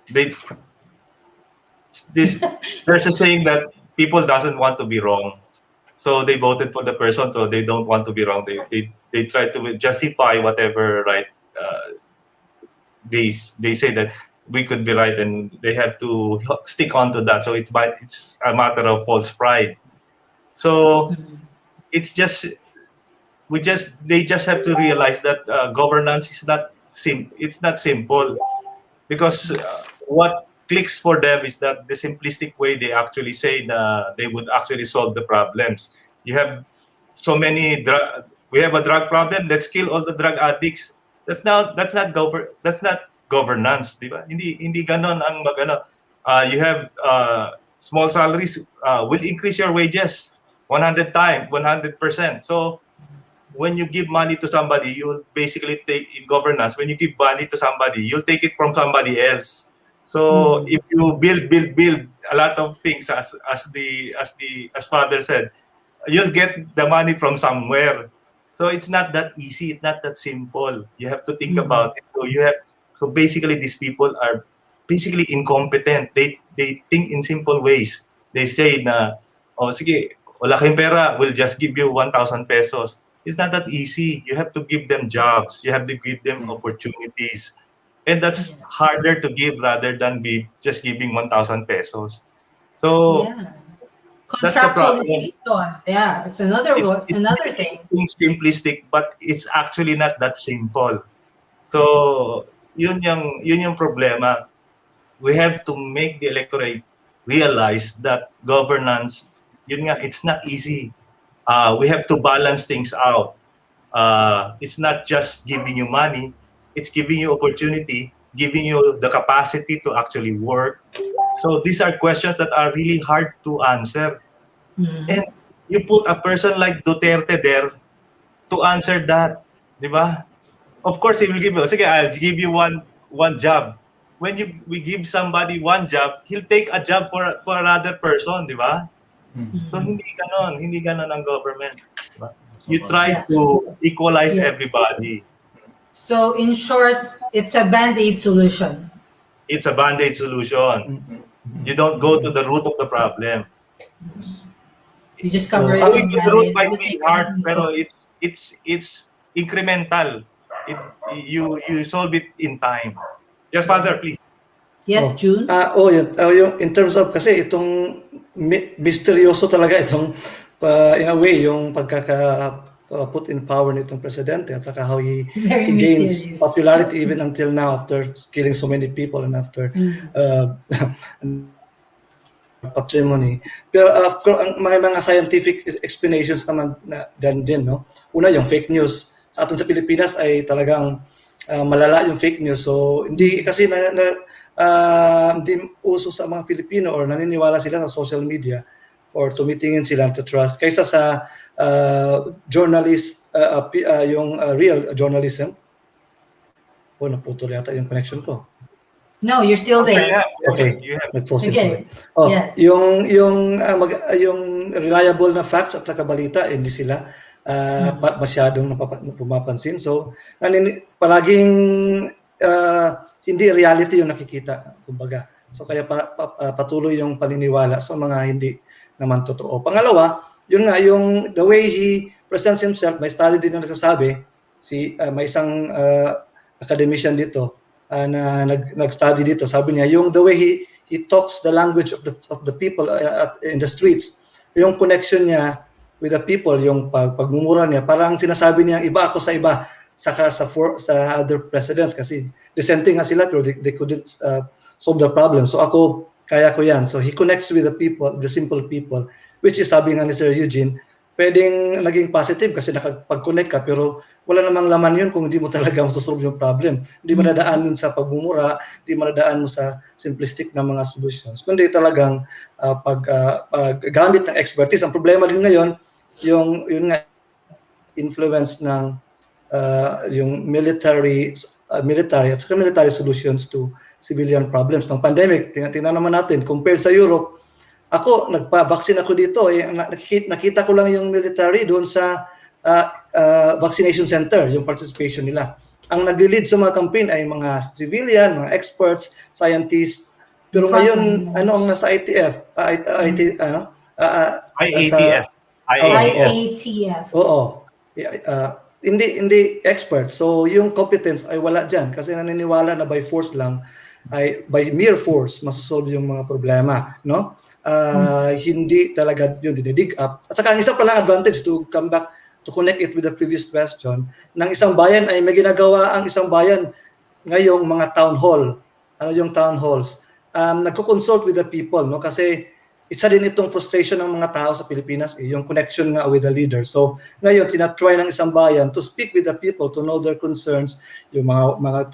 they this there's a saying that people doesn't want to be wrong, so they voted for the person, so they don't want to be wrong. They try to justify whatever right. They say that we could be right, and they have to stick on to that. So it's a matter of false pride. So it's just they just have to realize that governance is not it's not simple, because what clicks for them is that the simplistic way they actually say they would actually solve the problems. You have so many we have a drug problem, let's kill all the drug addicts. That's not governance, di ba? Hindi ganon ang you have small salaries, will increase your wages 100 times, 100%. So when you give money to somebody, you'll basically take in governance. When you give money to somebody, you'll take it from somebody else. So if you build a lot of things, as Father said, you'll get the money from somewhere. So it's not that easy. It's not that simple. You have to think about it. So basically, these people are basically incompetent. They think in simple ways. They say na, oh sige, wala kayong pera, we'll just give you 1,000 pesos. It's not that easy. You have to give them jobs. You have to give them opportunities. And that's harder to give rather than just giving 1,000 pesos. So that's the problem. Contractualization. Yeah, it's another thing. It's simplistic, but it's actually not that simple. So yun yung problema. We have to make the electorate realize that governance, yun nga, it's not easy. We have to balance things out. It's not just giving you money, it's giving you opportunity, giving you the capacity to actually work. So these are questions that are really hard to answer. And you put a person like Duterte there to answer that, di ba? Of course, he will give you, sige, I'll give you one job. When we give somebody one job, he'll take a job for another person, di ba? So hindi ganon ang government. Diba? You try to equalize everybody. So in short, it's a band-aid solution. It's a band-aid solution. You don't go to the root of the problem. You just cover it. Going to the root might be hard, pero it's incremental. You solve it in time. Yes, Father, please. Yes, June. Yung in terms of kasi itong misteryoso talaga itong in a way yung put in power nitong presidente at saka how he gains popularity even until now after killing so many people and after patrimony. Pero ang mga scientific explanations naman din, no? Una yung fake news. Sa atin sa Pilipinas ay talagang malala yung fake news. So hindi kasi hindi uso sa mga Pilipino or naniniwala sila sa social media or tumitingin sila to trust kaysa sa journalist, yung real journalism. Naputol yata yung connection ko. No, you're still there. Okay. Nag-pause again. Yes. Yung reliable na facts at saka balita, hindi sila masyadong pumapansin. So, palaging hindi reality yung nakikita, kumbaga. So, kaya patuloy yung paniniwala sa mga hindi naman totoo. Pangalawa, yun nga, yung the way he presents himself, may study din na nagsasabi, may isang academician dito na nag-study dito. Sabi niya, yung the way he talks the language of the people in the streets, yung connection niya with the people, yung pagmumura niya, parang sinasabi niya, iba ako sa iba, saka sa other presidents kasi dissenting nga sila pero they couldn't solve the problem. So ako, kaya ko yan. So he connects with the people, the simple people, which is sabi nga ni Sir Eugene, pwedeng naging positive kasi nakapag-connect ka pero wala namang laman yun kung hindi mo talaga masosolve yung problem. Hindi mo nadaan yun sa pagmumura, hindi mo nadaan mo sa simplistic na mga solutions. Kundi talagang paggamit ng expertise. Ang problema din ngayon, yun nga, influence ng yung military at saka military solutions to civilian problems. Ng pandemic, tingnan naman natin, compared sa Europe, ako, nagpa-vaccine ako dito. Nakita ko lang yung military doon sa vaccination center, yung participation nila. Ang nag-lead sa mga campaign ay mga civilian, mga experts, scientists. Pero ngayon, ano ang nasa ITF? IATF. IATF. Oo. Hindi expert. So yung competence ay wala dyan kasi naniniwala na by force lang, ay by mere force masosolve yung mga problema, no? Hindi talaga yun dinidig up. At saka ang isa palang advantage to come back to connect it with the previous question, ng isang bayan ay may ginagawa ang isang bayan ngayong mga town hall. Ano yung town halls? Nagko-consult with the people, no? Kasi isa din itong frustration ng mga tao sa Pilipinas, yung connection nga with the leader. So ngayon, tinatry ng isang bayan to speak with the people, to know their concerns, yung mga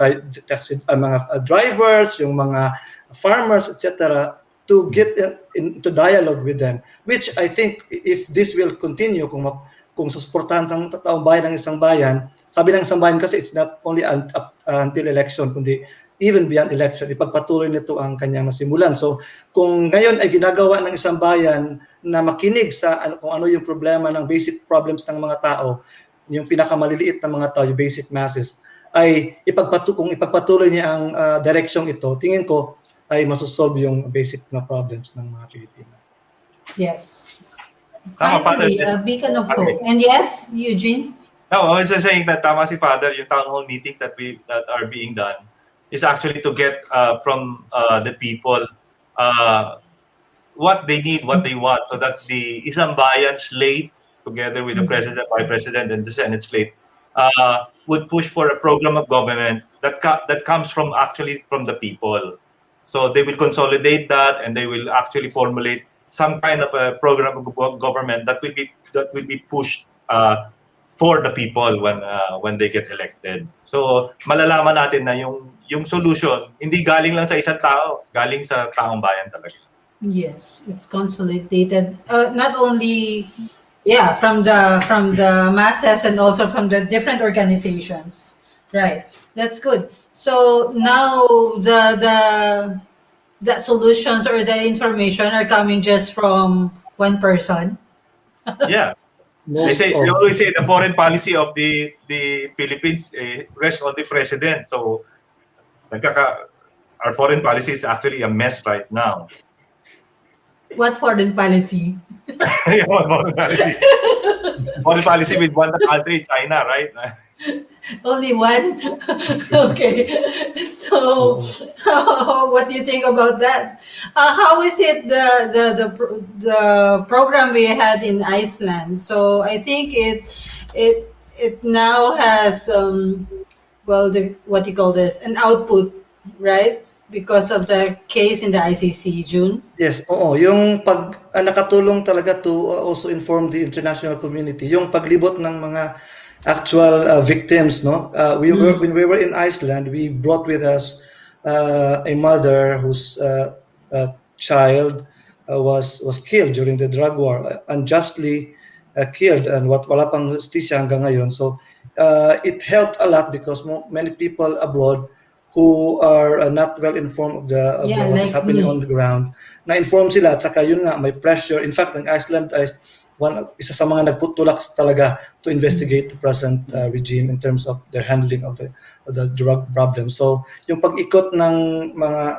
drivers, yung mga farmers, etc., to get into dialogue with them. Which I think, if this will continue, kung susuportahan ng taong bayan ng isang bayan, sabi ng isang bayan kasi it's not only until election, kundi even beyond election, ipagpatuloy nito ang kanyang nasimulan. So, kung ngayon ay ginagawa ng isang bayan na makinig sa kung ano yung problema ng basic problems ng mga tao, yung pinakamaliliit na mga tao, yung basic masses, ay kung ipagpatuloy niya ang direksyong ito, tingin ko ay masosolve yung basic na problems ng mga Pilipino. Yes. Tama, Finally, Father. a beacon of hope. And yes, Eugene? No, I was just saying that tama si Father, yung town hall meetings that are being done is actually to get from the people what they need, what they want, so that the Isambayan slate, together with the President, Vice President, and the Senate slate, would push for a program of government that comes from the people. So they will consolidate that, and they will actually formulate some kind of a program of government that will be pushed for the people when they get elected. So malalaman natin na yung solution hindi galing lang sa isang tao, galing sa taong bayan talaga. Yes, it's consolidated. Not only, from the masses and also from the different organizations. Right. That's good. So now the solutions or the information are coming just from one person. Yeah. They always say the foreign policy of the Philippines rests on the president. So our foreign policy is actually a mess right now. What foreign policy? Foreign policy. Foreign policy with one country, China, right? Only one? Okay. So, what do you think about that? How is it the program we had in Iceland? So I think it now has what you call this, an output, right? Because of the case in the ICC, June. Yes, oo. Yung nakatulong talaga to also inform the international community. Yung paglibot ng mga actual victims, no? When we were in Iceland, we brought with us a mother whose child was killed during the drug war, unjustly killed, and wala pang justisya hanggang ngayon. So it helped a lot because many people abroad who are not well informed of what is happening on the ground, na-inform sila at saka yun nga, may pressure. In fact, ng Iceland is isa sa mga nagputulak talaga to investigate the present regime in terms of their handling of the drug problem. So yung pag-ikot ng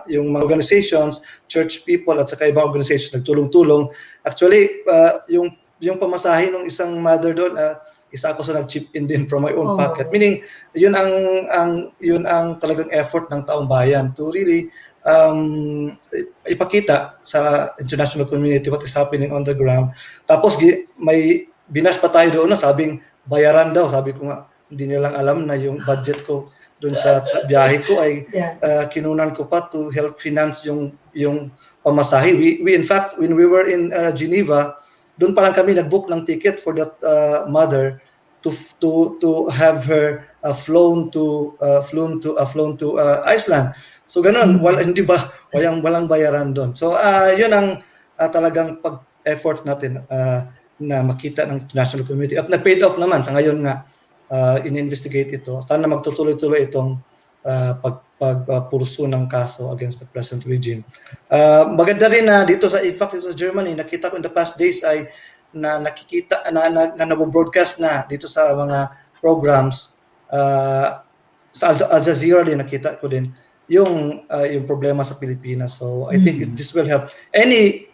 yung mga organizations, church people at saka ibang organizations nagtulong-tulong. Actually, yung pamasahe ng isang mother doon, isa ako sa nag-chip in din from my own Oh. pocket. Meaning, yun ang talagang effort ng taong bayan to really ipakita sa international community what is happening on the ground. Tapos may binash pa tayo doon na sabing bayaran daw. Sabi ko nga, hindi nilang alam na yung budget ko doon sa biyahe ko ay kinunan ko pa to help finance yung pamasahe. We in fact, when we were in Geneva, doon pa lang kami nag-book ng ticket for that mother to have her flown to Iceland. So ganun, hindi ba walang bayaran doon. So yun ang talagang pag-effort natin na makita ng international community at na-paid off naman sa ngayon nga. In-investigate ito. Sana magtutuloy-tuloy itong pagpursu ng kaso against the present regime. Maganda rin na dito sa Germany, nakita ko in the past days ay na nakikita na nabo-broadcast na dito sa mga programs sa Al Jazeera din nakita ko din yung problema sa Pilipinas. So I think this will help any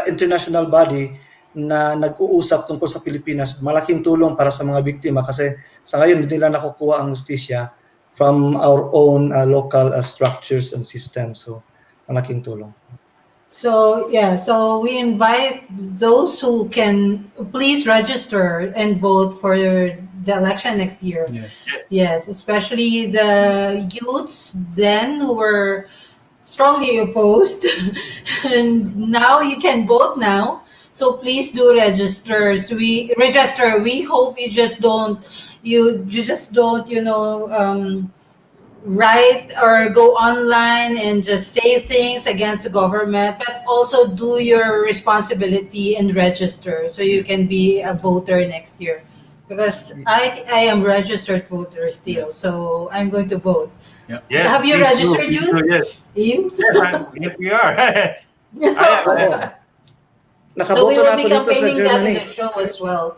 international body na nag-uusap tungkol sa Pilipinas. Malaking tulong para sa mga biktima kasi sa ngayon hindi nila nakukuha ang justisya from our own local structures and systems. So malaking tulong. So so we invite those who can please register and vote for the election next year. Yes, especially the youths then who were strongly opposed and now you can vote now. So please do register. We hope you just don't write or go online and just say things against the government, but also do your responsibility and register so you can be a voter next year. Because I am registered voter still, so I'm going to vote. Yes, have you registered, Jun? Yes. You? Yes, we are. So we Nakaboto will na be ako dito sa campaigning that in Germany. the show as well.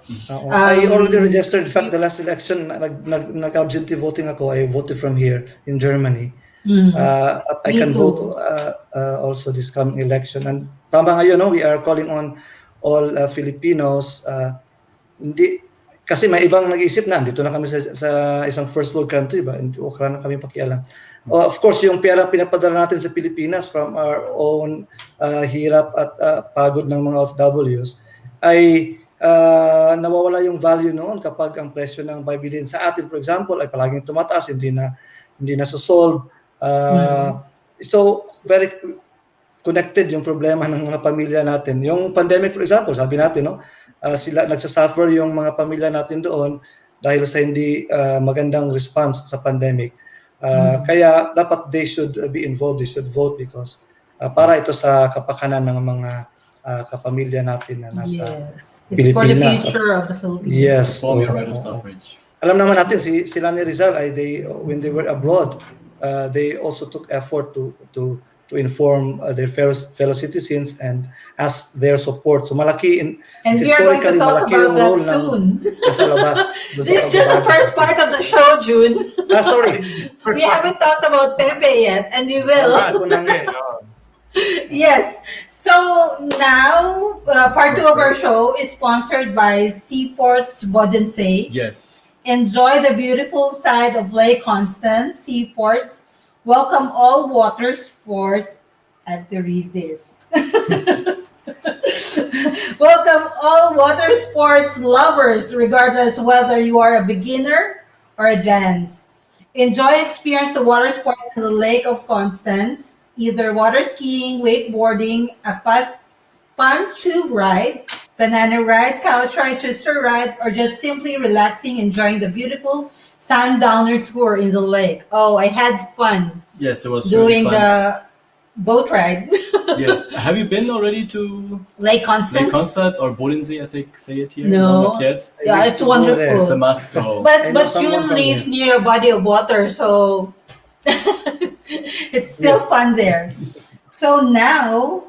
I already registered. In fact, the last election, nag-absentee voting ako. I voted from here in Germany. I can vote also this coming election. And tama ngayon, we are calling on all Filipinos. Kasi may ibang nag-iisip na, dito na kami sa isang first world country, ba? Wala na kami pakialam. Of course, yung pera pinapadala natin sa Pilipinas from our own hirap at pagod ng mga OFWs ay nawawala yung value noon kapag ang presyo ng bibilhin sa atin, for example, ay palaging tumataas, hindi na so-solve. So, very connected yung problema ng mga pamilya natin. Yung pandemic, for example, sabi natin, sila nagsasuffer yung mga pamilya natin doon dahil sa hindi magandang response sa pandemic. Kaya dapat they should be involved, they should vote because para ito sa kapakanan ng mga kapamilya natin na nasa It's for the Pilipinas. future of the Philippines. Yes. For your right of suffrage. Alam naman natin sila ni Rizal ay when they were abroad, they also took effort to inform their fellow citizens and ask their support. So malaki and we are going to talk about that soon. Nasa labas. This is just the first part of the show, Jun. Sorry. We haven't talked about Pepe yet, and we will. Yes. So now, part 2 of our show is sponsored by Seaports Bodensee. Yes. Enjoy the beautiful side of Lake Constance. Seaports welcome all water sports. I have to read this. Welcome all water sports lovers, regardless whether you are a beginner or advanced. Enjoy experience the water sports in the Lake of Constance, either water skiing, wakeboarding, a pontoon ride, banana ride, couch ride, twister ride, or just simply relaxing, enjoying the beautiful sundowner tour in the lake. Oh, I had fun. Yes, it was doing really fun. The boat ride. Yes. Have you been already to Lake Constance? Lake Constance or Bodensee, as they say it here? No. Not yet. Yeah, it's wonderful. It's a must go. But June lives near a body of water, so it's still fun there. So now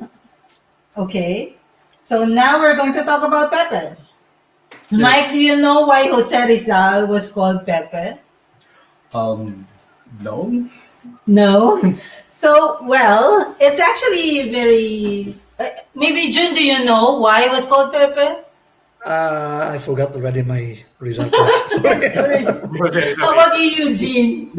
we're going to talk about Pepe. Yes. Mike, do you know why Jose Rizal was called Pepe? No. No. So, well, it's actually very. Maybe Jun, do you know why it was called Pepe? I forgot already my result. Sorry. Sorry. Okay, How about you, Eugene?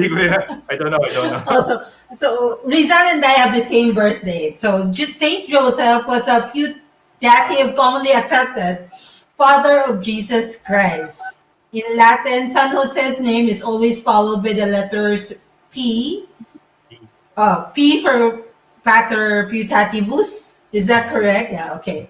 I don't know. Also, so Rizal and I have the same birthday. So Saint Joseph was a putative commonly accepted father of Jesus Christ. In Latin, San Jose's name is always followed by the letters P. P for Pater Putativus. Is that correct? Yeah. Okay.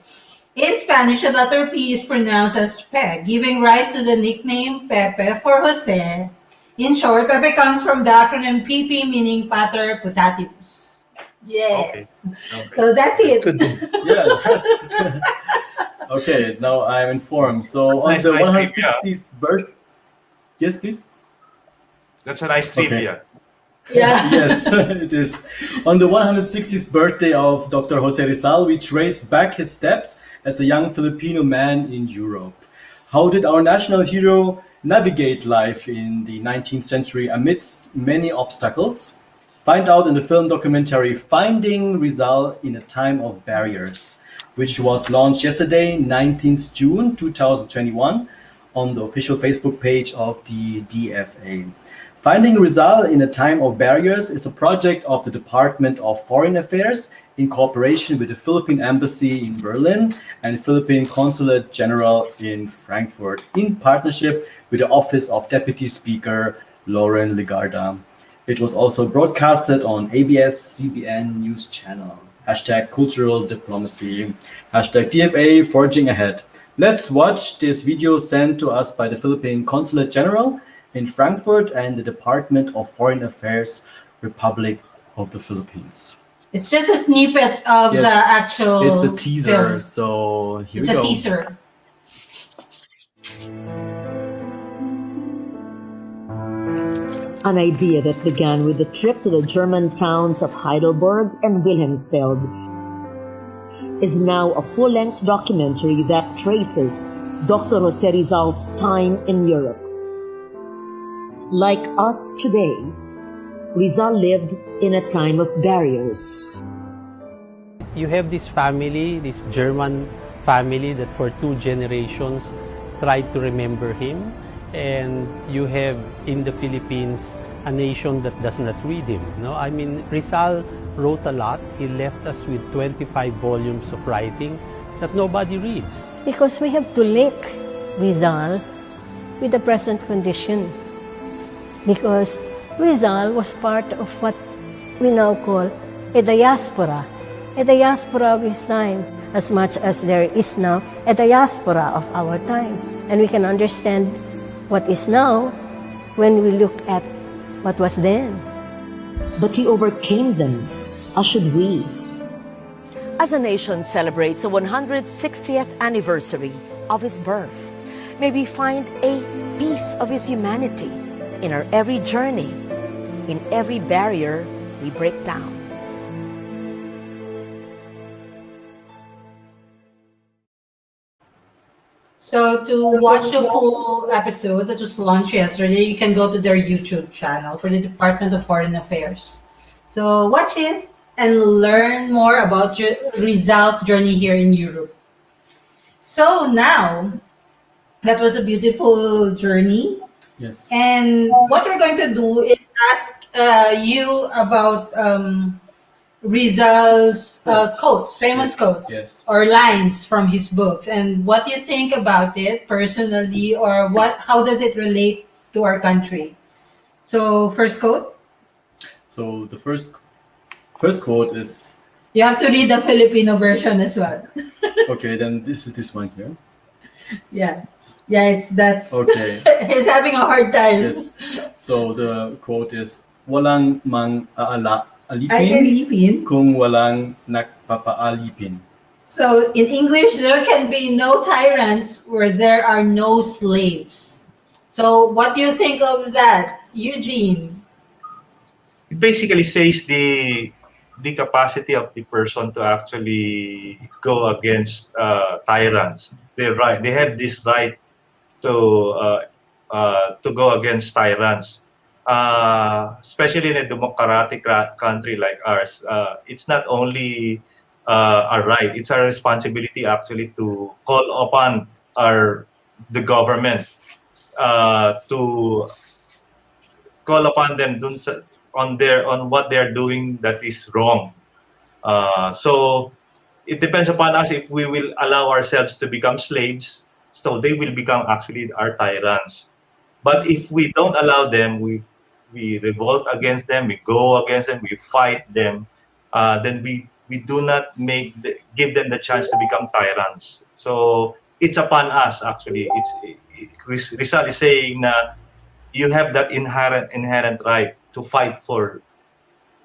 In Spanish, the letter P is pronounced as Pe, giving rise to the nickname Pepe for Jose. In short, Pepe comes from the acronym PP, meaning Pater Putativus. Yes. Okay. So that's it. Could be. Yeah, that's okay. Now I'm informed. So on Nice, the nice 160th birth, yes, please. That's a nice Okay. trivia. Yeah. Yes, it is. On the 160th birthday of Dr. Jose Rizal, we trace back his steps as a young Filipino man in Europe. How did our national hero navigate life in the 19th century amidst many obstacles? Find out in the film documentary Finding Rizal in a Time of Barriers, which was launched yesterday, 19th June 2021, on the official Facebook page of the DFA. Finding Rizal in a Time of Barriers is a project of the Department of Foreign Affairs in cooperation with the Philippine Embassy in Berlin and Philippine Consulate General in Frankfurt in partnership with the Office of Deputy Speaker Lauren Legarda. It was also broadcasted on ABS-CBN News Channel. Hashtag cultural diplomacy. Hashtag DFA forging ahead. Let's watch this video sent to us by the Philippine Consulate General in Frankfurt and the Department of Foreign Affairs, Republic of the Philippines. It's just a snippet of Yes, the actual It's a teaser, film. so here It's we a go. teaser. An idea that began with a trip to the German towns of Heidelberg and Wilhelmsfeld is now a full-length documentary that traces Dr. Jose Rizal's time in Europe. Like us today, Rizal lived in a time of barriers. You have this family, this German family that for 2 generations tried to remember him, and you have in the Philippines a nation that does not read him. No, I mean, Rizal wrote a lot. He left us with 25 volumes of writing that nobody reads. Because we have to link Rizal with the present condition. Because Rizal was part of what we now call a diaspora of his time, as much as there is now a diaspora of our time. And we can understand what is now when we look at what was then. But he overcame them, as should we. As a nation celebrates the 160th anniversary of his birth, may we find a piece of his humanity in our every journey, in every barrier we break down. So to watch the full episode that was launched yesterday, you can go to their YouTube channel for the Department of Foreign Affairs. So watch it and learn more about Rizal's journey here in Europe. So now, that was a beautiful journey. Yes. And what we're going to do is ask you about Rizal's quotes, famous quotes, Yes. or lines from his books, and what you think about it personally, or how does it relate to our country. So first quote. So the first quote is, You have to read the Filipino version as well. okay, then this is this one here. Yeah. That's Okay. he's having a hard time. Yes. So the quote is, walang alipin Alipin. kung walang nagpapaalipin. So in English, there can be no tyrants where there are no slaves. So what do you think of that, Eugene? It basically says the capacity of the person to actually go against tyrants. They have this right to go against tyrants, especially in a democratic country like ours. It's not only a right; it's a responsibility actually to call upon the government to call upon them on what they're doing that is wrong. So it depends upon us if we will allow ourselves to become slaves. So they will become actually our tyrants. But if we don't allow them, we revolt against them, we go against them, we fight them, then we do not give them the chance to become tyrants. So it's upon us actually. Rizal is saying that you have that inherent right to fight for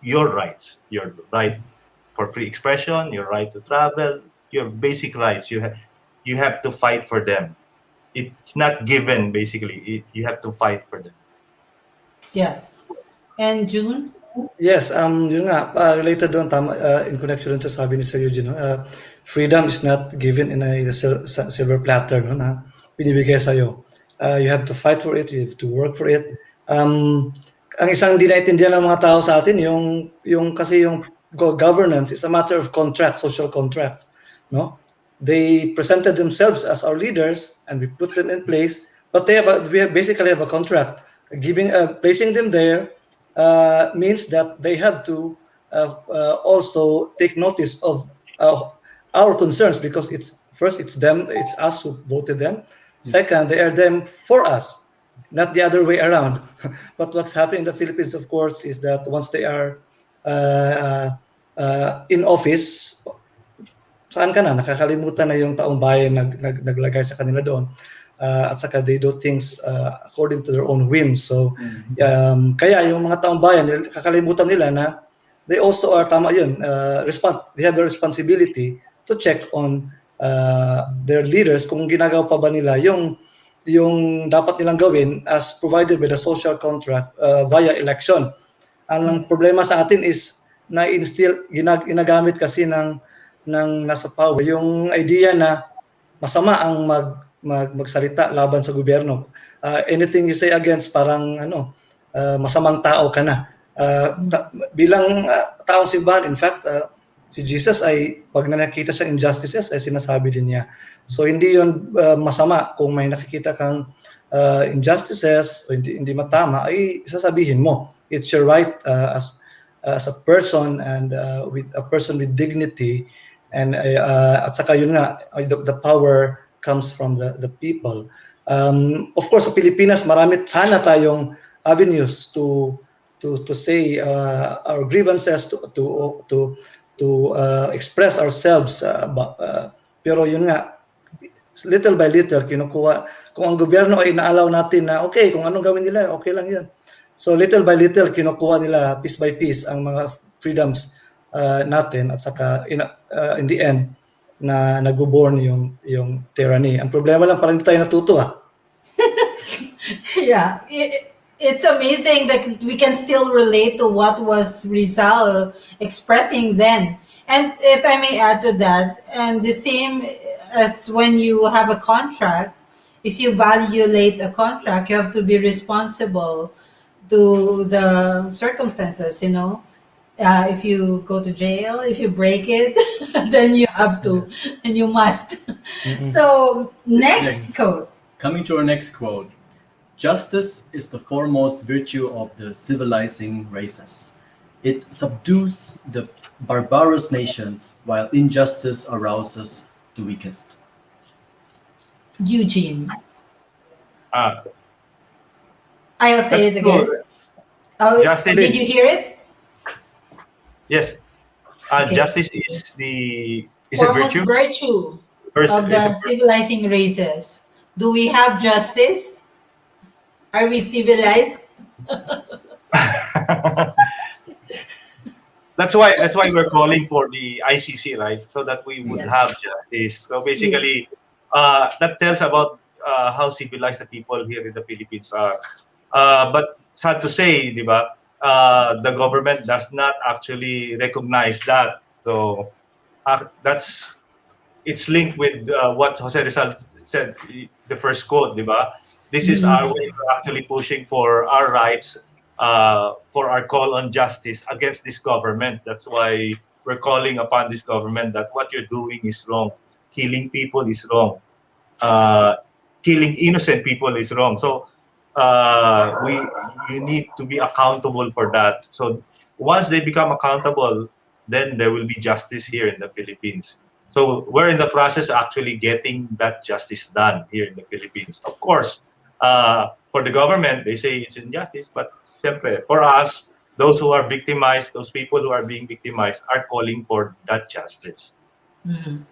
your rights, your right for free expression, your right to travel, your basic rights. You have to fight for them. It's not given basically. You have to fight for them. Yes. And June? Yes, yun nga, related doon, tama, in connection doon sa sabi ni Sir Eugene, no? Freedom is not given in a silver platter, no, na binibigay sa'yo. You have to fight for it, you have to work for it. Ang isang di naintindihan ng mga tao sa atin, kasi yung governance is a matter of contract, social contract, no? They presented themselves as our leaders and we put them in place, but we basically have a contract. Placing them there means that they have to also take notice of our concerns, because it's us who voted them. Second, they are them for us, not the other way around. But what's happening in the Philippines, of course, is that once they are in office, saan ka na, nakakalimutan na yung taong bayan naglagay sa kanila doon. At saka they do things according to their own whims. So kaya yung mga taong bayan, kakalimutan nila na they also are, tama yun, they have the responsibility to check on their leaders kung ginagawa pa ba nila yung dapat nilang gawin as provided by the social contract via election. Ang problema sa atin is ginagamit kasi ng nasa power yung idea na masama ang magsalita laban sa gobyerno. Anything you say against, parang masamang tao ka na. Bilang taong simbahan, in fact, si Jesus ay pag nakikita siya injustices ay sinasabi din niya. So hindi yun masama kung may nakikita kang injustices o hindi matama, ay sasabihin mo. It's your right as a person and with a person with dignity, and at saka yun nga, the power comes from the people. Of course, sa Pilipinas, marami sana tayong avenues to say our grievances, to express ourselves. Pero yun nga, little by little, kinukuha. Kung ang gobyerno ay inaalaw natin na, okay, kung anong gawin nila, okay lang yun. So little by little, kinukuha nila piece by piece ang mga freedoms natin, at saka in the end, na nagbo-born yung tyranny. Ang problema lang, parang hindi tayo natuto. Yeah, it's amazing that we can still relate to what was Rizal expressing then. And if I may add to that, and the same as when you have a contract, if you violate a contract, you have to be responsible to the circumstances, if you go to jail, if you break it, then you have to, and you must. So next quote. Coming to our next quote. Justice is the foremost virtue of the civilizing races. It subdues the barbarous nations, while injustice arouses the weakest. Eugene. Ah, I'll say it that's again. good. Oh, Justice did is- you hear it? Yes. Okay. Justice is a Foremost virtue. virtue First, of the civilizing races. Do we have justice? Are we civilized? That's why we're calling for the ICC, right? So that we would Yeah. have justice. So basically, that tells about how civilized the people here in the Philippines are. But sad to say, di ba? The government does not actually recognize that. So it's linked with what Jose Rizal said, the first quote, di ba? This is our way of actually pushing for our rights, for our call on justice against this government. That's why we're calling upon this government that what you're doing is wrong. Killing people is wrong. killing innocent people is wrong. So you need to be accountable for that. So once they become accountable, then there will be justice here in the Philippines. So we're in the process of actually getting that justice done here in the Philippines. Of course, for the government, they say it's injustice, but siyempre, for us, those who are victimized, those people who are being victimized are calling for that justice. Mm.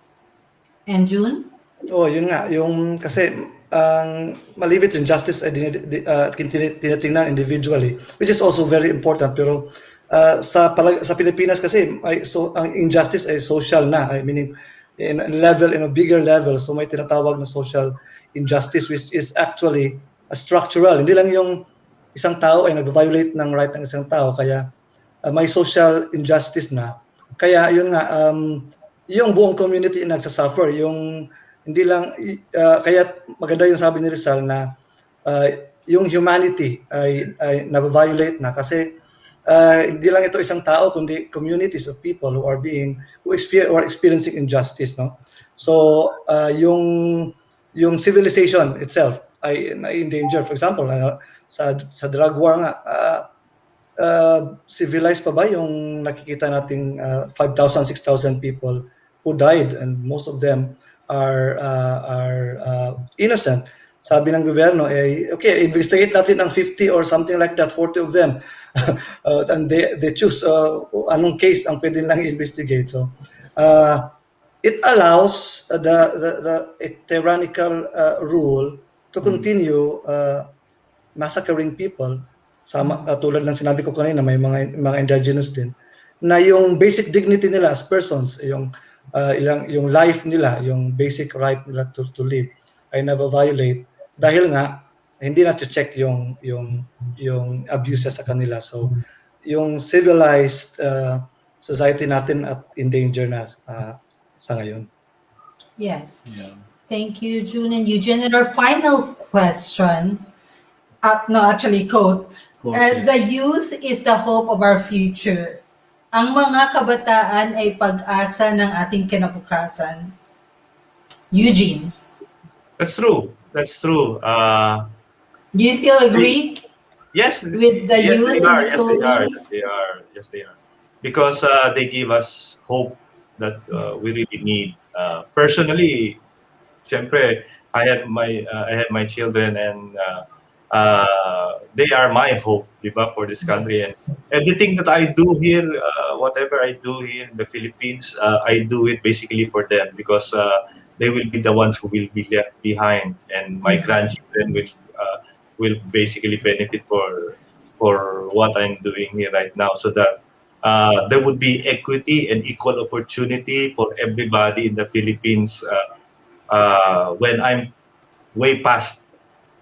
And June? Oh, yun nga, yung kasi ang malibit yung justice ay tinitingnan individually, which is also very important, pero sa Pilipinas kasi ang injustice ay social na, I mean in a bigger level, so may tinatawag na social injustice, which is actually structural. Hindi lang yung isang tao ay nag-violate ng right ng isang tao, kaya may social injustice na. Kaya yun nga, yung buong community nagsasuffer, yung hindi lang kaya maganda yung sabi ni Rizal na yung humanity ay na-violate na kasi hindi lang ito isang tao kundi communities of people who are experiencing injustice, no? So yung civilization itself ay in danger. For example, sa drug war nga, civilized pa ba yung nakikita nating 5,000, 6,000 people who died, and most of them are innocent. Sabi ng gobyerno, okay, investigate natin ang 50 or something like that, 40 of them. And they choose anong case ang pwede lang investigate. So it allows the tyrannical rule to continue massacring people. Tulad ng sinabi ko kanina, may mga indigenous din, na yung basic dignity nila as persons, yung life nila, yung basic right nila to live ay na-violate dahil nga hindi na check yung abuse sa kanila. So yung civilized society natin at in danger na sa ngayon. Yes. Yeah. Thank you, June and Eugene. And our final question, quote, the youth is the hope of our future. Ang mga kabataan ay pag-asa ng ating kinabukasan. Eugene. That's true. Do you still agree? Yes. With the youth in the Philippines? Yes, they are. Because they give us hope that we really need. Personally, syempre, I have my children, and they are my hope, diba, for this country. And everything that I do here, whatever I do here in the Philippines, I do it basically for them, because they will be the ones who will be left behind, and my grandchildren will basically benefit for what I'm doing here right now, so that there would be equity and equal opportunity for everybody in the Philippines when I'm way past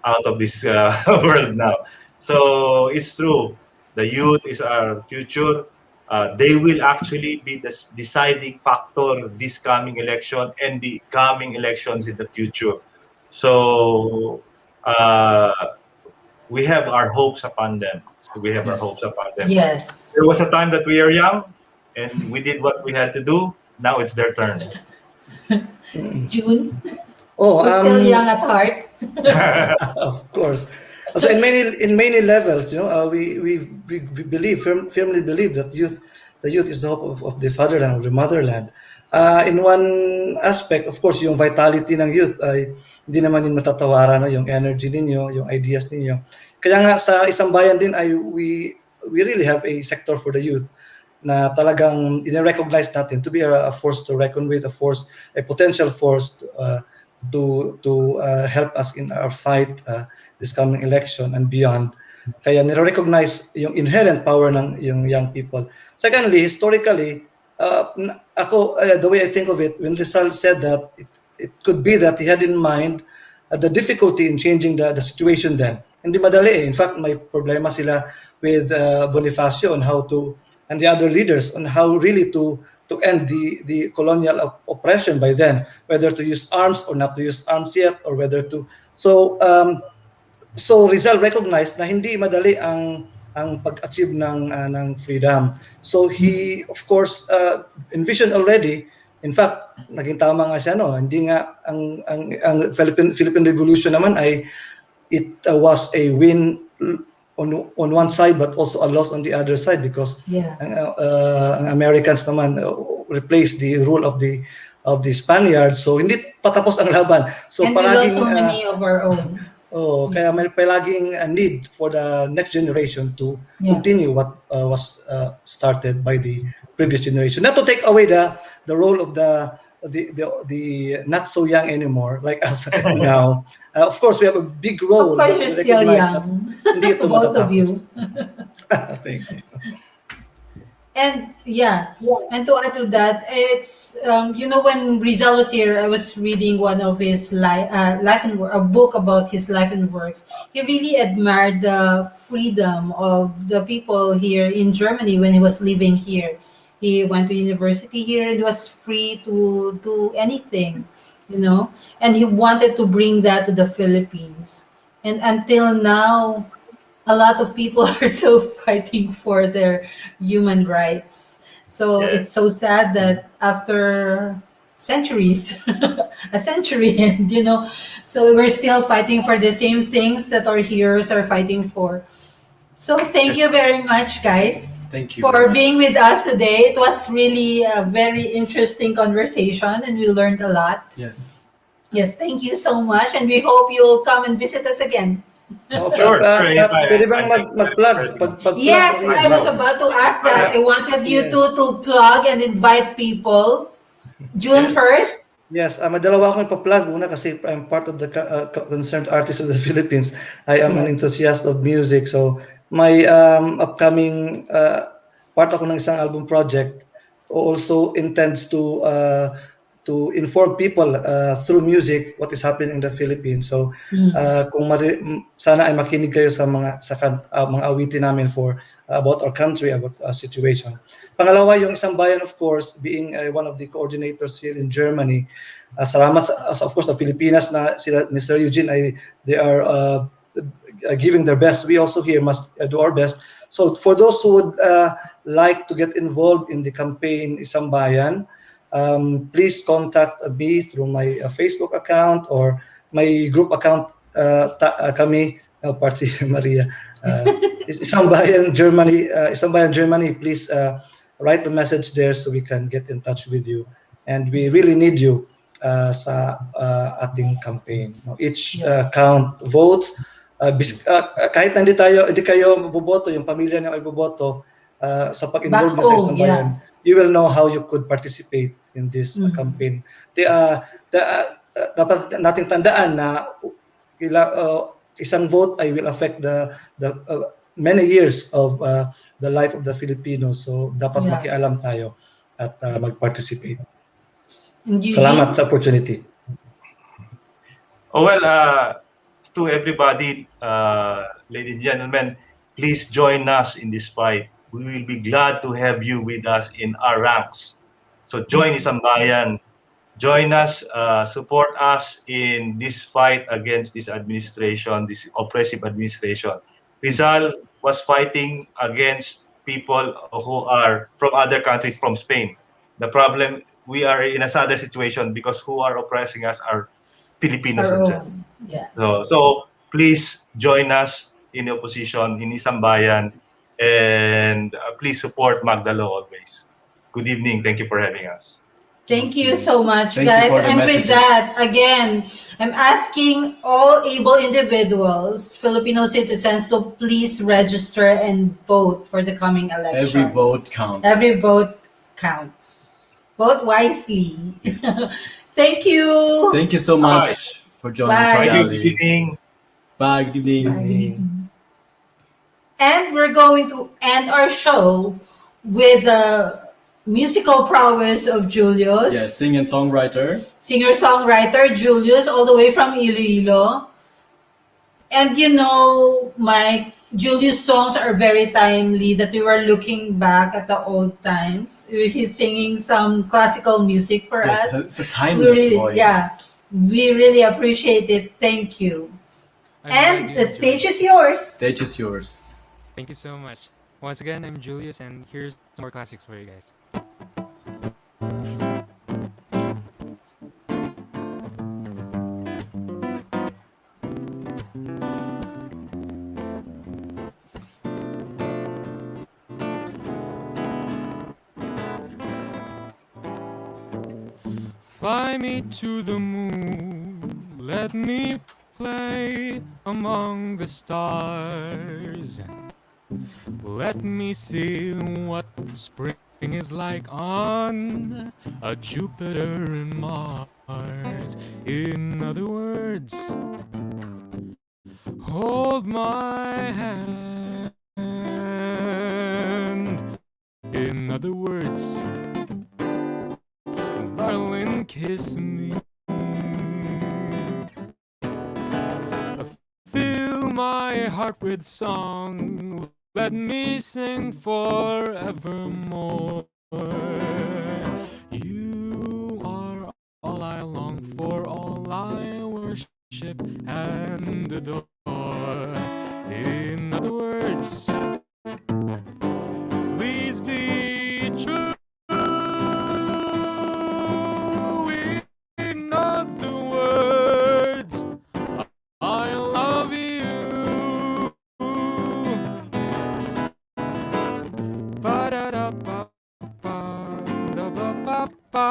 out of this world now. So it's true. The youth is our future. They will actually be the deciding factor this coming election and the coming elections in the future. So we have our hopes upon them. Yes. There was a time that we were young and we did what we had to do. Now it's their turn. June? Still young at heart. Of course. So in many levels, we firmly believe that the youth is the hope of the fatherland, of the motherland. In one aspect, of course, yung vitality ng youth ay hindi naman yung matatawaran, no? Yung energy ninyo, yung ideas ninyo. Kaya nga sa Isambayan din ay we really have a sector for the youth na talagang i-recognize natin to be a force to reckon with, a potential force to help us in our fight this coming election and beyond. Kaya nire-recognize yung inherent power ng yung young people. Secondly, historically, the way I think of it, when Rizal said that it could be that he had in mind the difficulty in changing the situation then. Hindi madali. In fact, may problema sila with Bonifacio on how to, and the other leaders on how really to end the colonial oppression by then, whether to use arms or not to use arms yet, or whether to. So Rizal recognized na hindi madali ang pag-achieve ng freedom. So he, of course, envisioned already In fact, naging tama nga siya, no? Hindi nga ang Philippine Revolution naman ay it was a win on one side but also a loss on the other side because ang Americans naman replaced the rule of the Spaniards, so hindi patapos ang laban. So and we lost so many of our own. Kaya may palaging a need for the next generation to continue what was started by the previous generation. Not to take away the role of the not so young anymore like us now. Of course, we have a big role. Of course, you're still young. Both of you. Thank you. And and to add to that, it's when Rizal was here, I was reading one of his life and a book about his life and works. He really admired the freedom of the people here in Germany when he was living here. He went to university here and was free to do anything, and he wanted to bring that to the Philippines. And until now, a lot of people are still fighting for their human rights. So it's so sad that after centuries, a century, and so we're still fighting for the same things that our heroes are fighting for. So thank you very much, guys. Thank you for being with us today. It was really a very interesting conversation, and we learned a lot. Yes. Yes, thank you so much, and we hope you'll come and visit us again. Sure. Pwede bang mag-plug? Yes, I was about to ask that. I wanted you to plug and invite people. June 1st. Yes, madalawa akong ipa-plug. Una kasi I'm part of the Concerned Artists of the Philippines. I am an enthusiast of music. So my upcoming part ako ng isang album project also intends to inform people through music what is happening in the Philippines. So kung sana ay makinig kayo sa mga awitin namin for about our country, about our situation. Pangalawa, yung Isambayan, of course, being one of the coordinators here in Germany. Salamat of course sa Pilipinas na sila ni Sir Eugene they are giving their best. We also here must do our best. So for those who would like to get involved in the campaign Isambayan, please contact me through my Facebook account or my group account kami party Maria Isambayan Germany. Please write the message there so we can get in touch with you, and we really need you sa ating campaign. Each count votes. Kahit hindi kayo maboboto, yung pamilya niyo ay boboto sa pag-involve niyo sa Isambayan, you will know how you could participate in this campaign. Dapat nating tandaan na isang vote ay will affect the many years of the life of the Filipinos. So dapat makialam tayo at mag-participate. Salamat sa opportunity. To everybody, ladies and gentlemen, please join us in this fight. We will be glad to have you with us in our ranks. So join Isambayan, join us, support us in this fight against this administration, this oppressive administration. Rizal was fighting against people who are from other countries, from Spain. The problem, we are in a sadder situation because who are oppressing us are Filipinos. So please join us in the opposition in Isambayan, and please support Magdalo always. Good evening. Thank you for having us. Thank you so much, guys. And with that, again, I'm asking all able individuals, Filipino citizens, to please register and vote for the coming elections. Every vote counts. Every vote counts. Vote wisely. Yes. Thank you. Thank you so much for joining. Bye. Good evening. Bye. Good evening. Bye. Good evening. And we're going to end our show with the musical prowess of Julius. Yes, singer-songwriter Julius, all the way from Iloilo. And Mike, Julius' songs are very timely, that we were looking back at the old times. He's singing some classical music for us. It's a timeless voice. Yeah, we really appreciate it. Thank you. And the stage is yours. Stage is yours. Thank you so much. Once again, I'm Julius, and here's some more classics for you guys. Fly me to the moon, let me play among the stars. Let me see what spring is like on a Jupiter and Mars. In other words, hold my hand. In other words, darling, kiss me. Fill my heart with song. Let me sing forevermore. You are all I long for, all I worship and adore. In other words, please be true. In other words, I love you. Ba-da-da-ba-ba, da-ba-ba-ba,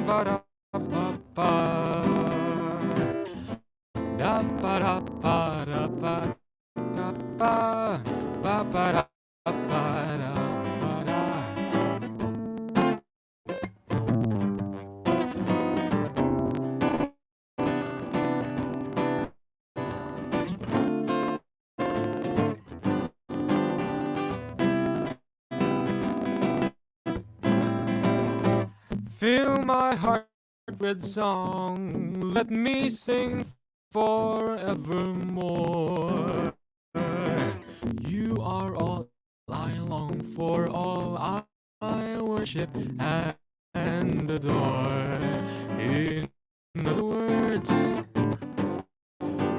ba-da-ba-ba, da-ba-da-ba-da-ba, da-ba, ba-ba-da-ba-da-ba-da. Fill my heart with song, let me sing forevermore. You are all I long for, all I worship and adore. In other words,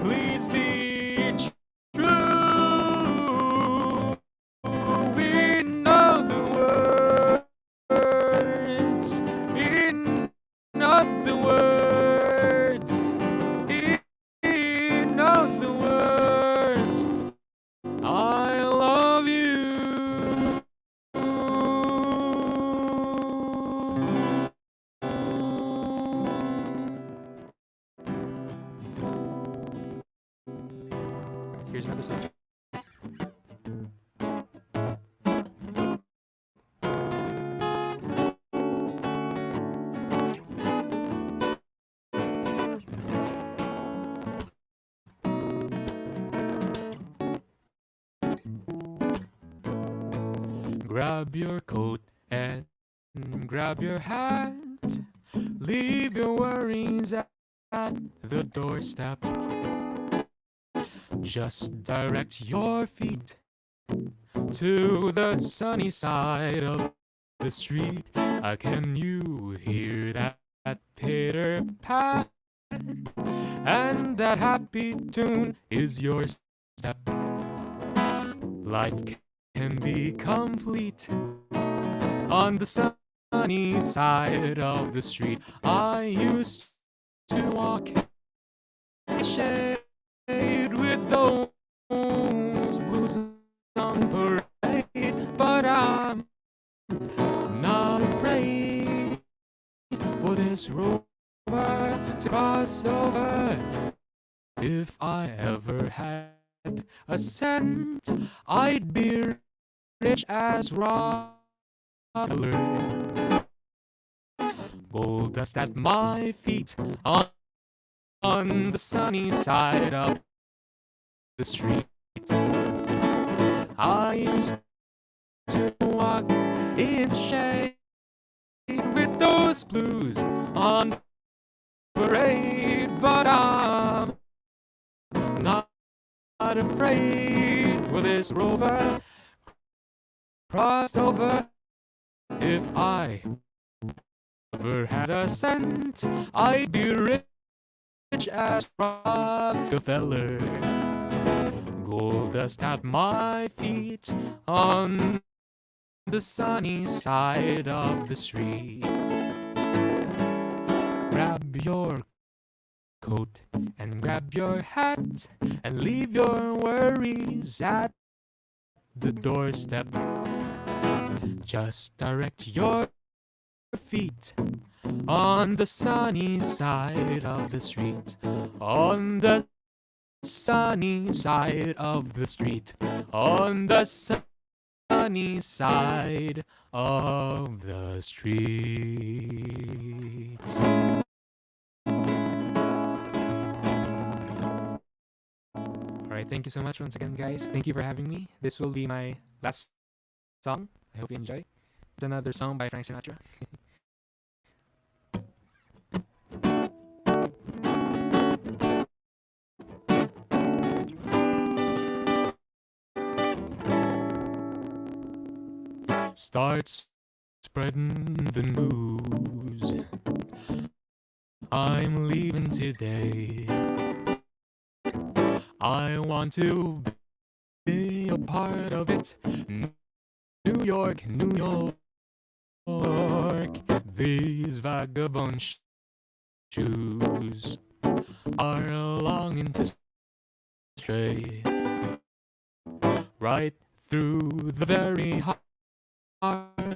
please be true. In other words, in other words, in other words, I love you. Here's another song. Grab your coat and grab your hat. Leave your worries at the doorstep. Just direct your feet to the sunny side of the street. Can you hear that pitter pat? And that happy tune is your step. Life can be complete on the sunny side of the street. I used to walk in the shade with those blues on parade, but I'm not afraid for this rover to cross over. If I ever had a cent, I'd be rich as Rockefeller. Gold dust at my feet on the sunny side of the streets. I used to walk in shade with those blues on parade, but I'm not afraid. Will this rover cross over? If I ever had a cent, I'd be rich as Rockefeller. Gold dust at my feet on the sunny side of the streets. Grab your coat and grab your hat and leave your worries at the doorstep. Just direct your feet on the sunny side of the street, on the sunny side of the street, on the sunny side of the streets. Alright, thank you so much once again, guys. Thank you for having me. This will be my last song. I hope you enjoy. It's another song by Frank Sinatra. Starts spreading the news. I'm leaving today. I want to be a part of it. New York, New York. These vagabond shoes are longing to stray right through the very heart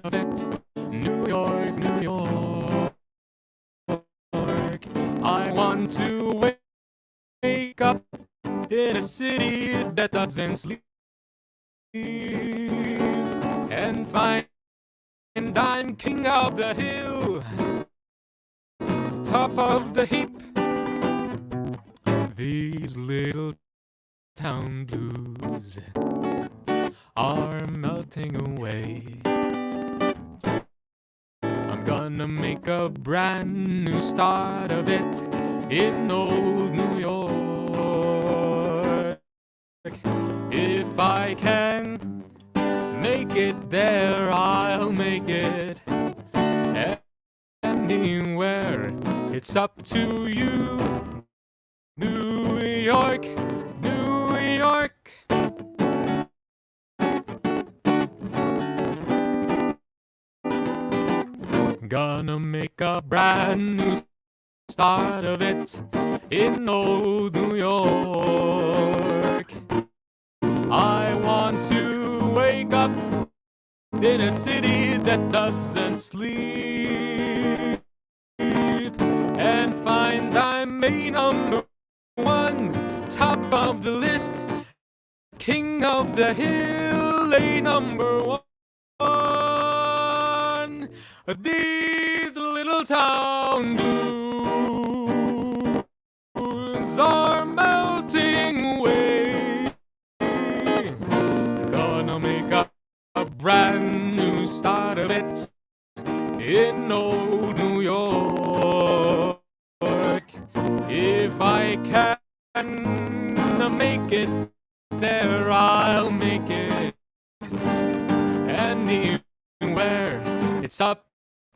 of it. New York, New York. I want to wake up in a city that doesn't sleep and find I'm king of the hill, top of the heap. These little town blues are melting away. I'm gonna make a brand new start of it in old New York. If I can make it there, I'll make it anywhere. It's up to you, New York, New York. Gonna make a brand new start of it in old New York. I want to wake up in a city that doesn't sleep and find I'm a number one, top of the list, king of the hill, a number one. These little town blues are melting away. Gonna make a brand new start of it in old New York. If I can make it there, I'll make it anywhere. It's up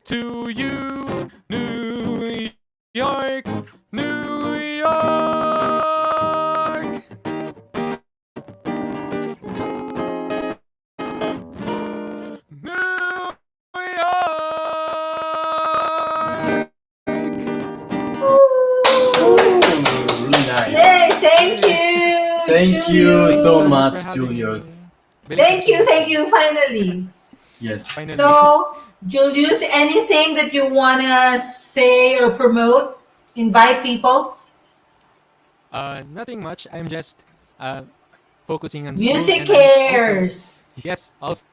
to you, New York, New York. New York. Really nice. Yay, thank you. Thank you Julius. so Thanks much, for having Julius. me. Thank you, finally. Yes. Finally. So, Julius, anything that you want to say or promote? Invite people? Nothing much. I'm just focusing on Music school. And also, cares. yes, also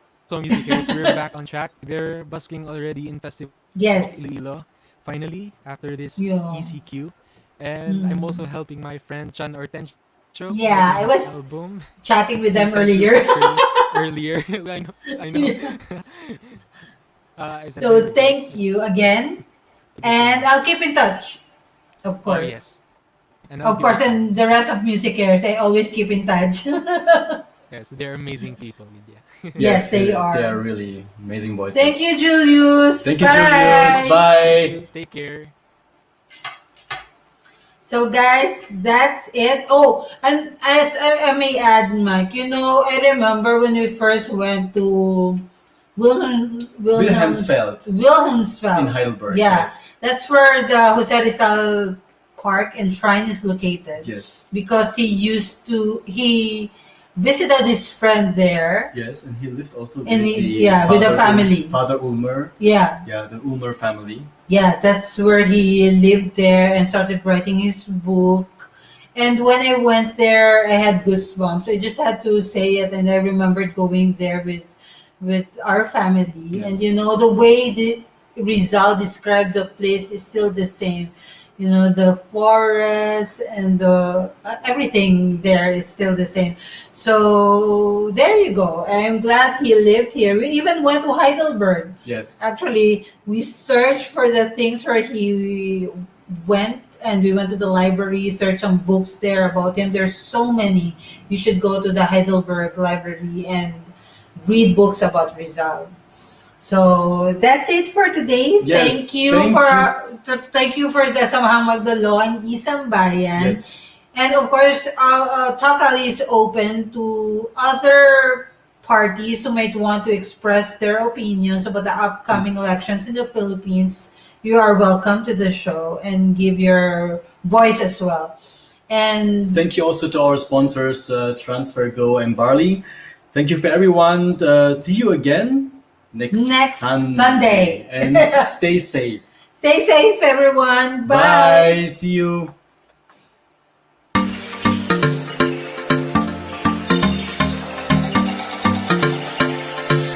music cares. We're back on track. They're busking already in Festival Yes. Iloilo. Finally, after this Yeah. ECQ. And I'm also helping my friend Chan Ortencho. Yeah, I with his was album. chatting with them He sent earlier. earlier. I know. I sent So her thank message. you again. Thank you so And much. I'll keep in touch, of Oh, course. yes. And I'll Of be course, back. and the rest of Music Cares, I always keep in touch. Yes, they're amazing people, Lydia. Yes, they They are. are really amazing voices. Thank you, Julius. Thank you, Bye. Julius. Thank Bye. you. Take care. So, guys, that's it. Oh, and as I may add, Mike, I remember when we first went to Wilhelmsfeld Wilhelmsfeld. in Heidelberg. Yeah, Yes. that's where the Jose Rizal Park and Shrine is located. Yes. Because he visited his friend there. Yes, and he lived also with And with the father family. Father Ulmer. Yeah. Yeah, the Ulmer family. Yeah, that's where he lived there and started writing his book. And when I went there, I had goosebumps. I just had to say it, and I remembered going there with our family. Yes. And the way Rizal described the place is still the same. The forest and the everything there is still the same. So there you go. I'm glad he lived here. We even went to Heidelberg. Yes. Actually, we searched for the things where he went, and we went to the library, searched some books there about him. There's so many. You should go to the Heidelberg Library and read books about Rizal. So that's it for today. Yes, Thank you for the Samahang Magdalo and Isambayan. Yes. And of course, TALKALLEY is open to other parties who might want to express their opinions about the upcoming elections in the Philippines. You are welcome to the show and give your voice as well. And thank you also to our sponsors, TransferGo and Barley. Thank you for everyone. See you again next Sunday. And stay safe. Stay safe, everyone. Bye. Bye. See you.